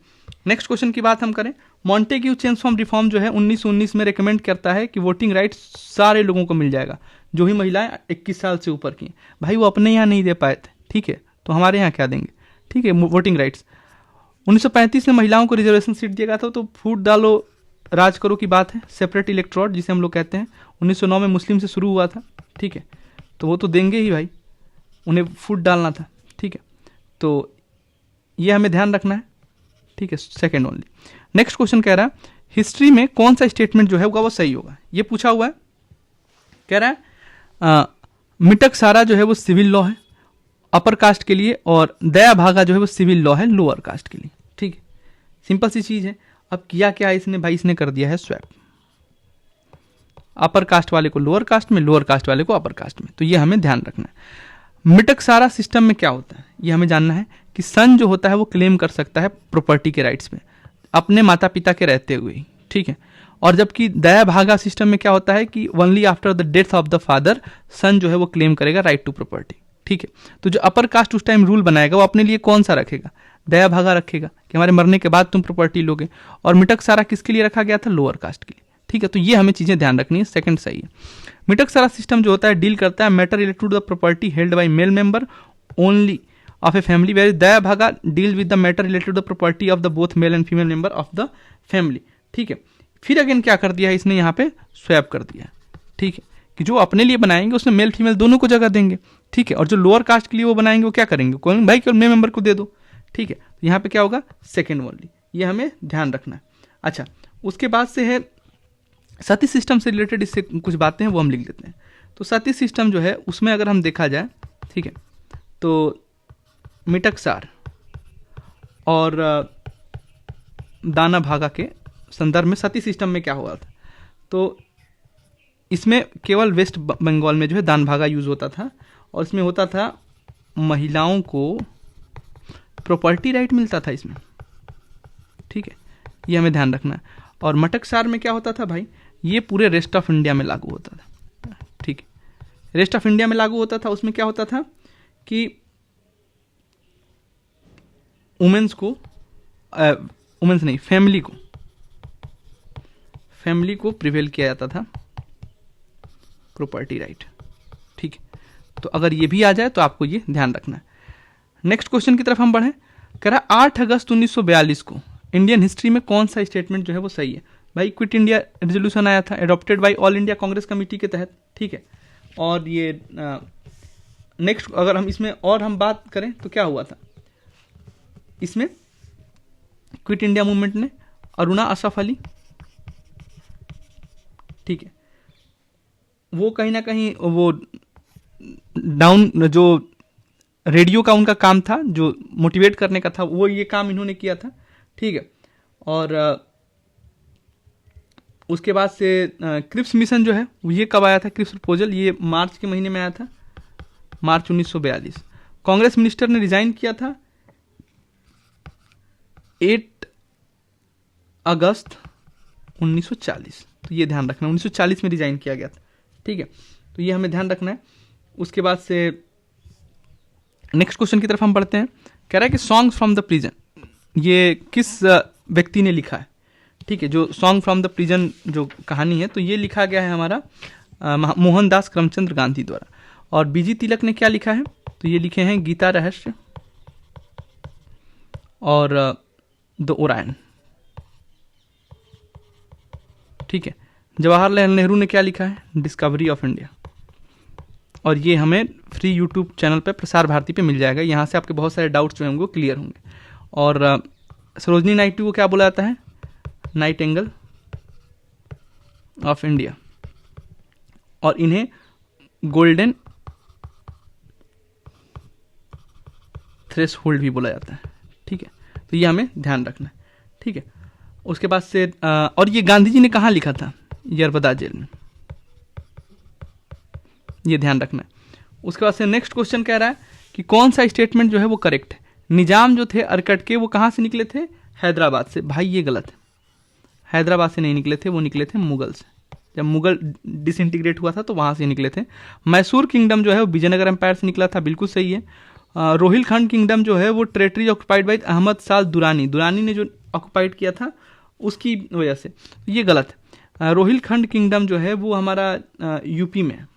नेक्स्ट क्वेश्चन की बात हम करें। मॉन्टेग्यू चेम्सफॉर्म रिफॉर्म जो है 1919 में रेकमेंड करता है कि वोटिंग राइट्स सारे लोगों को मिल जाएगा, जो ही महिलाएं 21 साल से ऊपर की। भाई वो अपने यहाँ नहीं दे पाए थे, ठीक है, तो हमारे यहाँ क्या देंगे? ठीक है, वोटिंग राइट्स 1935 में महिलाओं को रिजर्वेशन सीट दिया गया था, तो फूट डालो राज करो की बात है, सेपरेट इलेक्टोरेट जिसे हम लोग कहते हैं। 1909 में मुस्लिम से शुरू हुआ था। ठीक है, तो वो तो देंगे ही भाई, उन्हें फूट डालना था। ठीक है, तो ये हमें ध्यान रखना है। ठीक है, सेकंड ओनली। नेक्स्ट क्वेश्चन कह रहा है हिस्ट्री में कौन सा स्टेटमेंट जो है वो सही होगा, ये पूछा हुआ है। कह रहा है मिटक सारा जो है वो सिविल लॉ है अपर कास्ट के लिए, और दया भागा जो है वो सिविल लॉ है लोअर कास्ट के लिए। ठीक है, सिंपल सी चीज है। अब किया क्या है इसने भाई, इसने कर दिया है स्वैप, अपर कास्ट वाले को लोअर कास्ट में, लोअर कास्ट वाले को अपर कास्ट में। तो ये हमें ध्यान रखना है। मिटक सारा सिस्टम में क्या होता है ये हमें जानना है कि सन जो होता है वो क्लेम कर सकता है प्रॉपर्टी के राइट्स में अपने माता पिता के रहते हुए ही। ठीक है, और जबकि दया भागा सिस्टम में क्या होता है कि only after the death of the father son जो है वो क्लेम करेगा राइट टू प्रॉपर्टी। ठीक है, तो जो अपर कास्ट उस टाइम रूल बनाएगा वो अपने लिए कौन सा रखेगा? दया भागा रखेगा कि हमारे मरने के बाद तुम प्रॉपर्टी लोगे। और मिटक सारा किसके लिए रखा गया था? लोअर कास्ट के लिए। ठीक है, तो ये हमें चीजें ध्यान रखनी है। सेकंड सही है। मिटक सारा सिस्टम जो होता है डील करता है matter related to the property held by male member only of a family, where Dayabhaga deal with the matter related to the property of the both male and female member of the family. ठीक है, फिर again क्या कर दिया है इसने, यहाँ पे स्वैप कर दिया। ठीक है, कि जो अपने लिए बनाएंगे उसमें मेल फीमेल दोनों को जगह देंगे। ठीक है, और जो लोअर कास्ट के लिए वो बनाएंगे वो क्या करेंगे? कोई भाई केवल मेल मेंबर को दे दो। ठीक है, तो यहाँ पे क्या होगा? Second only. ये हमें ध्यान रखना है। अच्छा, उसके बाद से है सती सिस्टम से रिलेटेड इससे कुछ बातें हैं वो हम लिख देते हैं। तो सती सिस्टम जो है उसमें अगर हम देखा जाए, ठीक है, तो मिटकसार और दाना भागा के संदर्भ में सती सिस्टम में क्या हुआ था, तो इसमें केवल वेस्ट बंगाल में जो है दान भागा यूज होता था, और इसमें होता था महिलाओं को प्रॉपर्टी राइट मिलता था इसमें। ठीक है, ये हमें ध्यान रखना है। और मटकसार में क्या होता था भाई, ये पूरे रेस्ट ऑफ इंडिया में लागू होता था। ठीक है, रेस्ट ऑफ इंडिया में लागू होता था। उसमें क्या होता था कि वुमेन्स को वुमेन्स नहीं, फैमिली को प्रिवेल किया जाता था प्रॉपर्टी राइट। ठीक है, तो अगर ये भी आ जाए तो आपको ये ध्यान रखना है। नेक्स्ट क्वेश्चन की तरफ हम बढ़े। कह रहा 8 अगस्त 1942 को इंडियन हिस्ट्री में कौन सा स्टेटमेंट जो है वो सही है? भाई क्विट इंडिया रेजोल्यूशन आया था adopted by all India Congress committee के तहत। ठीक है, और ये नेक्स्ट अगर हम इसमें और हम बात करें तो क्या हुआ था इसमें, क्विट इंडिया मूवमेंट ने अरुणा असफ अली, ठीक है, वो कहीं ना कहीं वो डाउन जो रेडियो का उनका काम था जो मोटिवेट करने का था, वो ये काम इन्होंने किया था। ठीक है, और उसके बाद से क्रिप्स मिशन जो है ये कब आया था? क्रिप्स प्रपोजल ये मार्च के महीने में आया था, मार्च 1942। कांग्रेस मिनिस्टर ने रिजाइन किया था 8 अगस्त 1940। तो ये ध्यान रखना, 1940 में डिजाइन किया गया था। ठीक है, तो ये हमें ध्यान रखना है। उसके बाद से नेक्स्ट क्वेश्चन की तरफ हम बढ़ते हैं। कह रहा है कि सॉन्ग फ्रॉम द प्रिजन ये किस व्यक्ति ने लिखा है। ठीक है, जो सॉन्ग फ्रॉम द प्रिजन जो कहानी है, तो ये लिखा गया है हमारा मोहनदास करमचंद गांधी द्वारा। और बीजी तिलक ने क्या लिखा है, तो ये लिखे हैं गीता रहस्य और द ओरायन। ठीक है, जवाहरलाल नेहरू ने क्या लिखा है, डिस्कवरी ऑफ इंडिया। और ये हमें फ्री यूट्यूब चैनल पे प्रसार भारती पे मिल जाएगा। यहाँ से आपके बहुत सारे डाउट्स जो हैं वो क्लियर होंगे। और सरोजनी नायडू को क्या बोला जाता है, नाइटिंगेल ऑफ इंडिया। और इन्हें गोल्डन थ्रेशोल्ड भी बोला जाता है। ठीक है, तो ये हमें ध्यान रखना है। ठीक है, उसके बाद से और ये गांधी जी ने कहाँ लिखा था, यरबदा जेल में, ये ध्यान रखना है। उसके बाद से नेक्स्ट क्वेश्चन कह रहा है कि कौन सा स्टेटमेंट जो है वो करेक्ट है। निजाम जो थे अरकट के, वो कहाँ से निकले थे, हैदराबाद से। भाई ये गलत है, हैदराबाद से नहीं निकले थे, वो निकले थे मुगल से। जब मुगल डिसइंटीग्रेट हुआ था तो वहाँ से निकले थे। मैसूर किंगडम जो है वो विजयनगर एम्पायर से निकला था, बिल्कुल सही है। रोहिलखंड किंगडम जो है वो territory occupied by Ahmad Shah Durrani, Durrani ने जो ऑक्युपाइड किया था उसकी वजह से, ये गलत है। रोहिलखंड किंगडम जो है वो हमारा यूपी में है।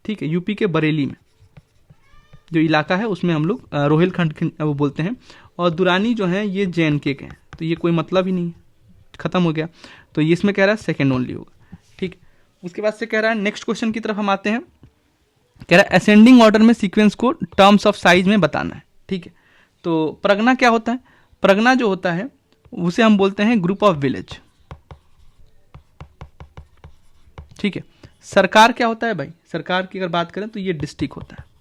ठीक है, यूपी के बरेली में जो इलाका है उसमें हम लोग रोहिलखंड वो बोलते हैं। और दुरानी जो है ये JNK के हैं, तो ये कोई मतलब ही नहीं है, खत्म हो गया। तो ये इसमें कह रहा है सेकेंड ओनली होगा। ठीक, उसके बाद से कह रहा है नेक्स्ट क्वेश्चन की तरफ हम आते हैं। कह रहा है असेंडिंग ऑर्डर में सीक्वेंस को टर्म्स ऑफ साइज में बताना है। ठीक है, तो प्रगना क्या होता है, प्रगना जो होता है उसे हम बोलते हैं ग्रुप ऑफ विलेज। ठीक है, सरकार क्या होता है भाई, सरकार की अगर बात करें तो ये डिस्ट्रिक्ट होता है।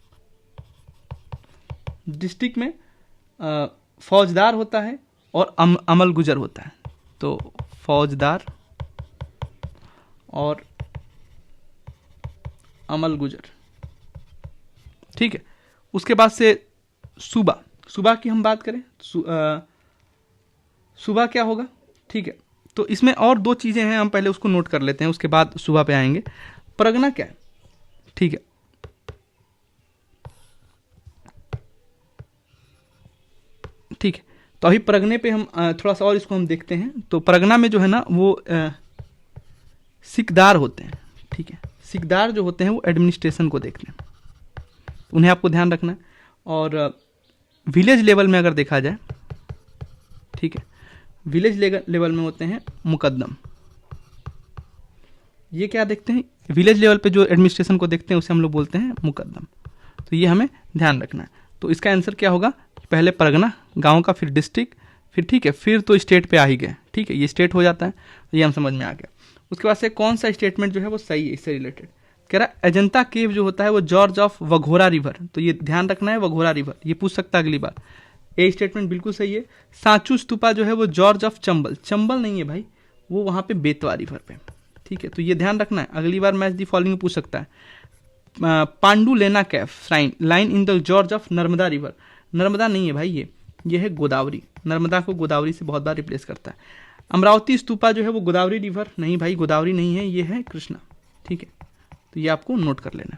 डिस्ट्रिक्ट में फौजदार होता है और अमल गुजर होता है। तो फौजदार और अमल गुजर। ठीक है, उसके बाद से सूबा, सूबा की हम बात करें, सूबा क्या होगा। ठीक है, तो इसमें और दो चीजें हैं, हम पहले उसको नोट कर लेते हैं, उसके बाद सूबा पे आएंगे। परगना क्या है, ठीक है, ठीक है, तो अभी परगने पे हम थोड़ा सा और इसको हम देखते हैं। तो परगना में जो है ना वो सिकदार होते हैं। ठीक है, सिकदार जो होते हैं वो एडमिनिस्ट्रेशन को देखते हैं, उन्हें आपको ध्यान रखना है। और विलेज लेवल में अगर देखा जाए, ठीक है, विलेज लेवल में होते हैं मुकद्दम। ये क्या देखते हैं, विलेज लेवल पे जो एडमिनिस्ट्रेशन को देखते हैं उसे हम लोग बोलते हैं मुकद्दम। तो ये हमें ध्यान रखना है। तो इसका आंसर क्या होगा, पहले परगना गांव का, फिर डिस्ट्रिक्ट, फिर ठीक है, फिर तो स्टेट पे आ ही गए। ठीक है, ये स्टेट हो जाता है, ये हम समझ में आ गया। उसके बाद से कौन सा स्टेटमेंट जो है वो सही है इससे रिलेटेड, कह रहा है अजंता केव जो होता है वो जॉर्ज ऑफ वघोरा रिवर। तो ये ध्यान रखना है, वघोरा रिवर, ये पूछ सकता है अगली बार। ए स्टेटमेंट बिल्कुल सही है। सांचू स्तूपा जो है वो जॉर्ज ऑफ चंबल, चंबल नहीं है भाई, वो वहां पे बेतवा रिवर पे। ठीक है, तो ये ध्यान रखना है, अगली बार मैच दी फॉलोइंग पूछ सकता है। पांडू लेना Kaif shrine line in the George of Narmada river, Narmada नहीं है भाई, ये है गोदावरी। नर्मदा को गोदावरी से बहुत बार रिप्लेस करता है। अमरावती स्तूपा जो है वो गोदावरी रिवर, नहीं भाई गोदावरी नहीं है, ये है कृष्णा। ठीक है, तो ये आपको नोट कर लेना।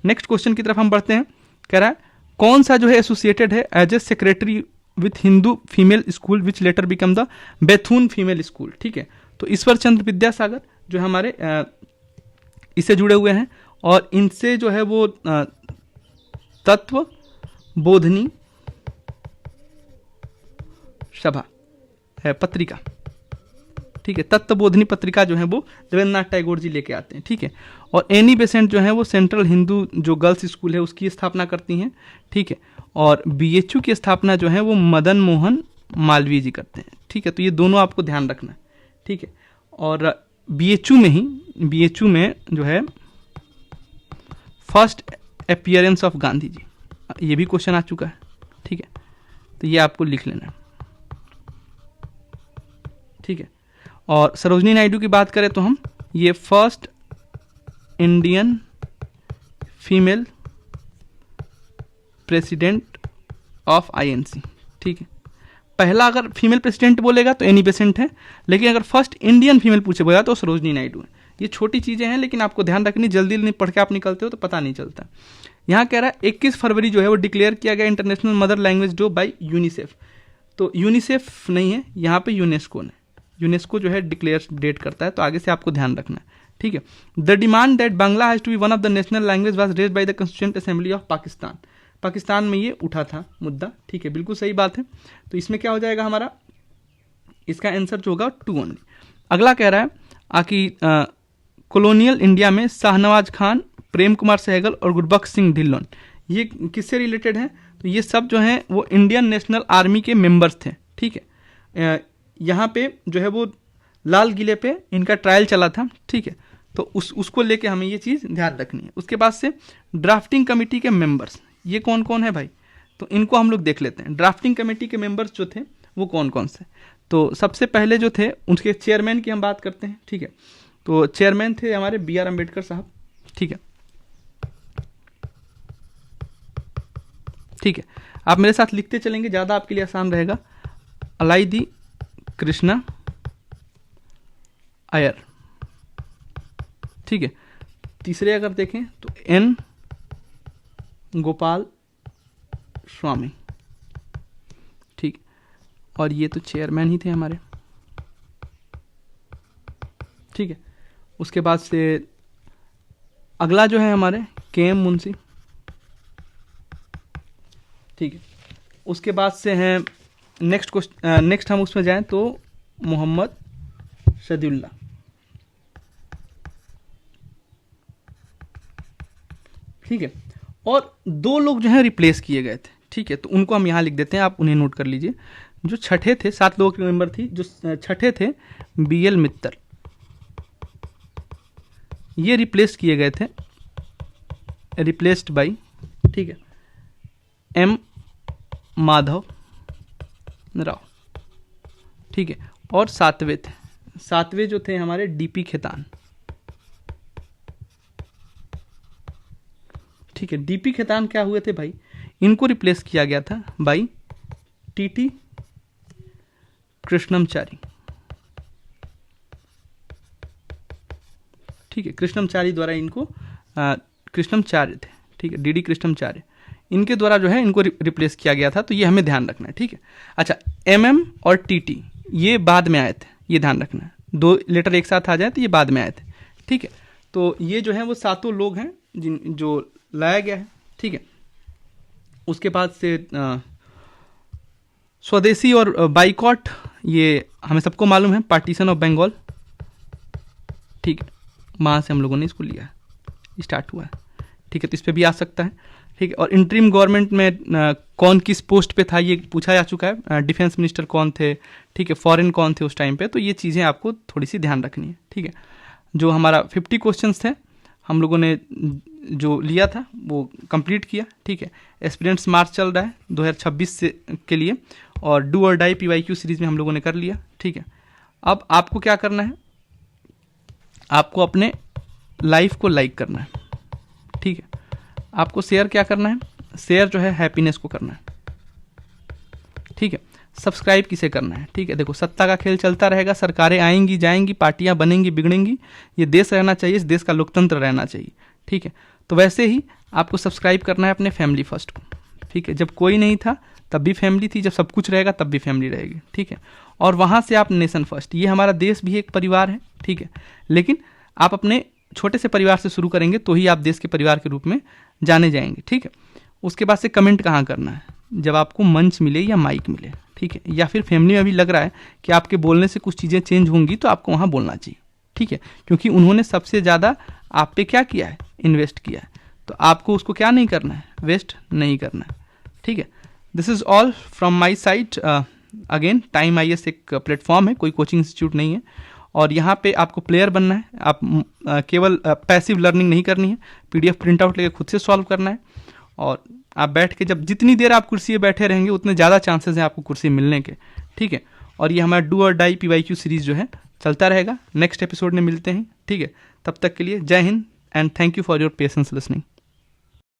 नेक्स्ट क्वेश्चन की तरफ हम बढ़ते हैं। कह रहा है कौन सा जो है एसोसिएटेड है as a secretary with Hindu female school which later become the Bethune female school. ठीक है, तो ईश्वर चंद्र विद्यासागर जो हमारे इससे जुड़े हुए हैं, और इनसे जो है वो तत्व बोधनी सभा है पत्रिका। ठीक है, तत्वबोधनी पत्रिका जो है वो रविन्द्रनाथ टैगोर जी लेके आते हैं। ठीक है, और एनी बेसेंट जो है वो सेंट्रल हिंदू जो गर्ल्स स्कूल है उसकी स्थापना करती हैं। ठीक है, और BHU की स्थापना जो है वो मदन मोहन मालवीय जी करते हैं। ठीक है, तो ये दोनों आपको ध्यान रखना है। ठीक है, और BHU में जो है first appearance of Gandhi ji, ये भी क्वेश्चन आ चुका है। ठीक है, तो ये आपको लिख लेना है। ठीक है, और सरोजनी नायडू की बात करें तो हम ये first Indian female president of INC। ठीक है, पहला अगर फीमेल प्रेसिडेंट बोलेगा तो एनी बेसेंट है, लेकिन अगर फर्स्ट इंडियन फीमेल पूछे बोलेगा तो सरोजनी नायडू है। ये छोटी चीज़ें हैं लेकिन आपको ध्यान रखनी, जल्दी जल्दी पढ़ के आप निकलते हो तो पता नहीं चलता। यहाँ कह रहा है 21 फरवरी जो है वो डिक्लेयर किया गया international mother language day by UNICEF. तो यूनिसेफ नहीं है, यहाँ पे यूनेस्को ने, यूनेस्को जो है डिक्लेयर डेट करता है, तो आगे से आपको ध्यान रखना है, ठीक है। The demand that Bangla has to be one of the national language was raised by the constituent assembly of Pakistan. Pakistan में ये उठा था मुद्दा, ठीक है, बिल्कुल सही बात है। तो इसमें क्या हो जाएगा हमारा, इसका आंसर जो होगा 2 ओनली। अगला कह रहा है आकि कॉलोनियल इंडिया में शाहनवाज खान, प्रेम कुमार सहगल और गुरबख्श सिंह ढिल्लोन, ये किससे रिलेटेड हैं? तो ये सब जो हैं वो इंडियन नेशनल आर्मी के मेंबर्स थे, ठीक है। यहाँ पे जो है वो लाल किले पे इनका ट्रायल चला था, ठीक है। तो उसको लेके हमें ये चीज़ ध्यान रखनी है। उसके बाद से ड्राफ्टिंग कमेटी के मेंबर्स, ये कौन कौन है भाई, तो इनको हम लोग देख लेते हैं। ड्राफ्टिंग कमेटी के मेंबर्स जो थे वो कौन कौन से, तो सबसे पहले जो थे उनके चेयरमैन की हम बात करते हैं, ठीक है। तो चेयरमैन थे हमारे बी आर अम्बेडकर साहब, ठीक है, ठीक है। आप मेरे साथ लिखते चलेंगे, ज़्यादा आपके लिए आसान रहेगा। अलाइदी कृष्णा अयर, ठीक है। तीसरे अगर देखें तो एन गोपाल स्वामी, ठीक, और ये तो चेयरमैन ही थे हमारे, ठीक है। उसके बाद से अगला जो है हमारे के एम मुंशी, ठीक है। उसके बाद से हैं नेक्स्ट हम उसमें जाएं तो मोहम्मद शदीउल्लाह, ठीक है। और 2 लोग जो हैं रिप्लेस किए गए थे, ठीक है, तो उनको हम यहाँ लिख देते हैं, आप उन्हें नोट कर लीजिए। जो छठे थे, 7 लोगों के मेंबर थी, जो छठे थे बी एल मित्तल, ये रिप्लेस किए गए थे, रिप्लेस्ड बाई, ठीक है, एम माधव राव, ठीक है। और सातवें जो थे हमारे डीपी खेतान, ठीक है। डीपी खेतान क्या हुए थे भाई, इनको रिप्लेस किया गया था बाई टीटी कृष्णमचारी, ठीक है। कृष्णमचारी द्वारा इनको कृष्णमचार्य थे, ठीक है, डीडी कृष्णमचार्य, इनके द्वारा जो है इनको रिप्लेस किया गया था, तो ये हमें ध्यान रखना है, ठीक है। अच्छा, एमएम और टीटी ये बाद में आए थे, ये ध्यान रखना है, 2 लेटर एक साथ आ जाए तो ये बाद में आए थे, ठीक है। तो ये जो है वो 7 लोग हैं जो लाया गया है, ठीक है। उसके बाद से स्वदेशी और बाइकॉट, ये हमें सबको मालूम है, पार्टीशन ऑफ बंगाल, ठीक है, वहाँ से हम लोगों ने इसको लिया, स्टार्ट हुआ है, ठीक है। तो इस पर भी आ सकता है, ठीक है। और इंटरिम गवर्नमेंट में कौन किस पोस्ट पे था ये पूछा जा चुका है, डिफेंस मिनिस्टर कौन थे, ठीक है, फॉरेन कौन थे उस टाइम पे, तो ये चीज़ें आपको थोड़ी सी ध्यान रखनी है, ठीक है। जो हमारा 50 क्वेश्चंस थे हम लोगों ने जो लिया था वो कंप्लीट किया, ठीक है। एस्पिरेंट्स मार्च चल रहा है 2026 से के लिए, और डू और डाई PYQ सीरीज में हम लोगों ने कर लिया, ठीक है। अब आपको क्या करना है, आपको अपने लाइफ को लाइक करना है, ठीक है। आपको शेयर क्या करना है, शेयर जो है हैप्पीनेस को करना है, ठीक है। सब्सक्राइब किसे करना है, ठीक है। देखो, सत्ता का खेल चलता रहेगा, सरकारें आएंगी जाएंगी, पार्टियां बनेंगी बिगड़ेंगी, ये देश रहना चाहिए, इस देश का लोकतंत्र रहना चाहिए, ठीक है। तो वैसे ही आपको सब्सक्राइब करना है अपने फैमिली फर्स्ट को, ठीक है। जब कोई नहीं था तब भी फैमिली थी, जब सब कुछ रहेगा तब भी फैमिली रहेगी, ठीक है। और वहाँ से आप नेशन फर्स्ट, ये हमारा देश भी एक परिवार है, ठीक है। लेकिन आप अपने छोटे से परिवार से शुरू करेंगे तो ही आप देश के परिवार के रूप में जाने जाएंगे, ठीक है। उसके बाद से कमेंट कहाँ करना है, जब आपको मंच मिले या माइक मिले, ठीक है, या फिर फैमिली में भी लग रहा है कि आपके बोलने से कुछ चीज़ें चेंज होंगी तो आपको वहाँ बोलना चाहिए, ठीक है। क्योंकि उन्होंने सबसे ज़्यादा आप पे क्या किया है, इन्वेस्ट किया है, तो आपको उसको क्या नहीं करना है, वेस्ट नहीं करना है, ठीक है। This is all from my side. Again, time IAS एक प्लेटफॉर्म है, कोई कोचिंग इंस्टीट्यूट नहीं है, और यहाँ पे आपको प्लेयर बनना है, आप केवल पैसिव लर्निंग नहीं करनी है, PDF प्रिंट आउट लेके खुद से सॉल्व करना है, और आप बैठ के जब जितनी देर आप कुर्सी पे बैठे रहेंगे उतने ज़्यादा चांसेस हैं आपको कुर्सी मिलने के, ठीक है। और ये हमारा डू और डाई PYQ सीरीज जो है चलता रहेगा, नेक्स्ट एपिसोड में मिलते हैं, ठीक है। तब तक के लिए जय हिंद and thank you for your patience listening.